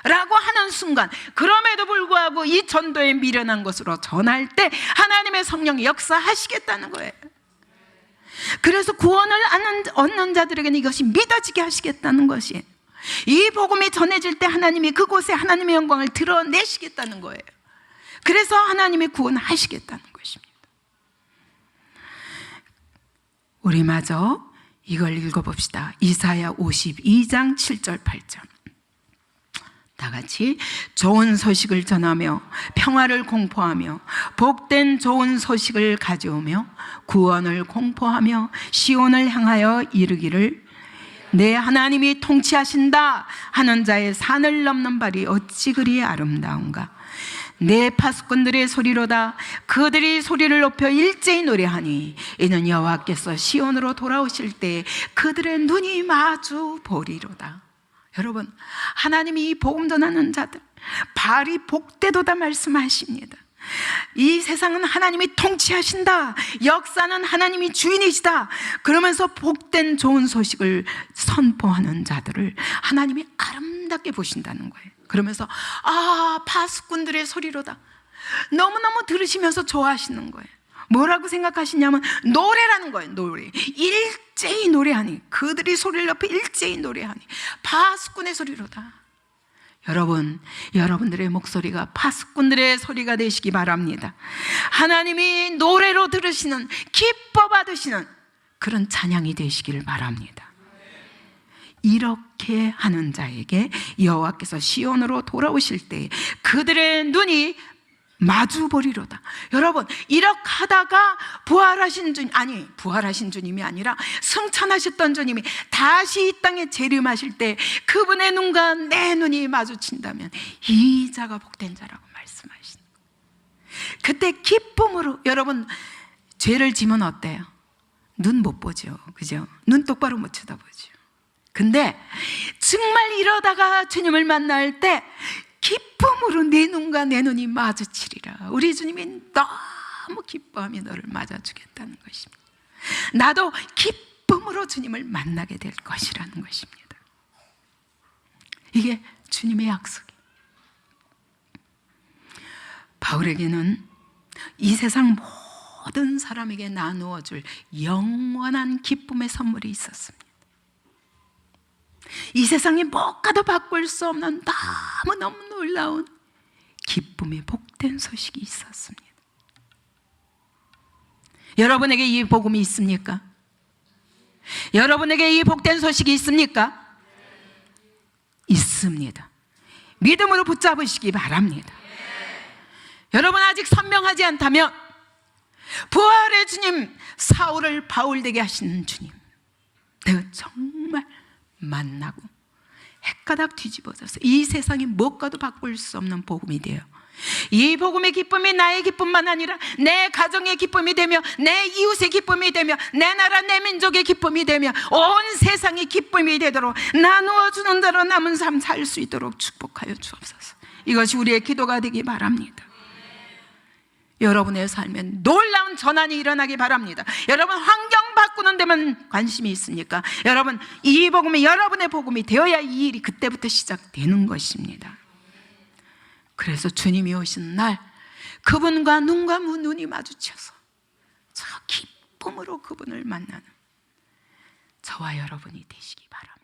라고 하는 순간 그럼에도 불구하고 이 전도에 미련한 것으로 전할 때 하나님의 성령이 역사하시겠다는 거예요. 그래서 구원을 얻는 자들에게는 이것이 믿어지게 하시겠다는 것이 이 복음이 전해질 때 하나님이 그곳에 하나님의 영광을 드러내시겠다는 거예요. 그래서 하나님의 구원하시겠다는 것입니다. 우리 마저 이걸 읽어봅시다. 이사야 52장 7절 8절 다 같이 좋은 소식을 전하며 평화를 공포하며 복된 좋은 소식을 가져오며 구원을 공포하며 시온을 향하여 이르기를 내 하나님이 통치하신다 하는 자의 산을 넘는 발이 어찌 그리 아름다운가. 내 파수꾼들의 소리로다. 그들이 소리를 높여 일제히 노래하니 이는 여호와께서 시온으로 돌아오실 때 그들의 눈이 마주 보리로다. 여러분 하나님이 이 복음 전하는 자들 발이 복되도다 말씀하십니다. 이 세상은 하나님이 통치하신다. 역사는 하나님이 주인이시다. 그러면서 복된 좋은 소식을 선포하는 자들을 하나님이 아름답게 보신다는 거예요. 그러면서 파수꾼들의 소리로다. 너무너무 들으시면서 좋아하시는 거예요. 뭐라고 생각하시냐면 노래라는 거예요. 노래. 일제히 노래하니 그들이 소리를 높여 일제히 노래하니 파수꾼의 소리로다. 여러분, 여러분들의 목소리가 파수꾼들의 소리가 되시기 바랍니다. 하나님이 노래로 들으시는 기뻐 받으시는 그런 찬양이 되시기를 바랍니다. 이렇게 하는 자에게 여호와께서 시온으로 돌아오실 때 그들의 눈이 마주 보리로다. 여러분 이렇게 하다가 부활하신 주님이 아니라 승천하셨던 주님이 다시 이 땅에 재림하실 때 그분의 눈과 내 눈이 마주친다면 이 자가 복된 자라고 말씀하시는 거예요. 그때 기쁨으로 여러분 죄를 지면 어때요? 눈 못 보죠. 그죠? 눈 똑바로 못 쳐다보죠. 근데 정말 이러다가 주님을 만날 때 기쁨으로 내 눈과 내 눈이 마주치리라. 우리 주님이 너무 기뻐하며 너를 맞아주겠다는 것입니다. 나도 기쁨으로 주님을 만나게 될 것이라는 것입니다. 이게 주님의 약속이에요. 바울에게는 이 세상 모든 사람에게 나누어 줄 영원한 기쁨의 선물이 있었습니다. 이 세상에 뭐가도 바꿀 수 없는 너무너무 놀라운 기쁨의 복된 소식이 있었습니다. 여러분에게 이 복음이 있습니까? 여러분에게 이 복된 소식이 있습니까? 있습니다. 믿음으로 붙잡으시기 바랍니다. 여러분 아직 선명하지 않다면 부활의 주님, 사울을 바울되게 하시는 주님, 내가 정말 만나고 헷가닥 뒤집어져서 이 세상이 무엇과도 바꿀 수 없는 복음이 돼요. 이 복음의 기쁨이 나의 기쁨만 아니라 내 가정의 기쁨이 되며 내 이웃의 기쁨이 되며 내 나라 내 민족의 기쁨이 되며 온 세상의 기쁨이 되도록 나누어 주는 대로 남은 삶 살 수 있도록 축복하여 주옵소서. 이것이 우리의 기도가 되기 바랍니다. 여러분의 삶에 놀라운 전환이 일어나기 바랍니다. 여러분 환경 바꾸는 데만 관심이 있으니까 여러분 이 복음이 여러분의 복음이 되어야 이 일이 그때부터 시작되는 것입니다. 그래서 주님이 오신 날 그분과 눈과 눈이 마주쳐서 저 기쁨으로 그분을 만나는 저와 여러분이 되시기 바랍니다.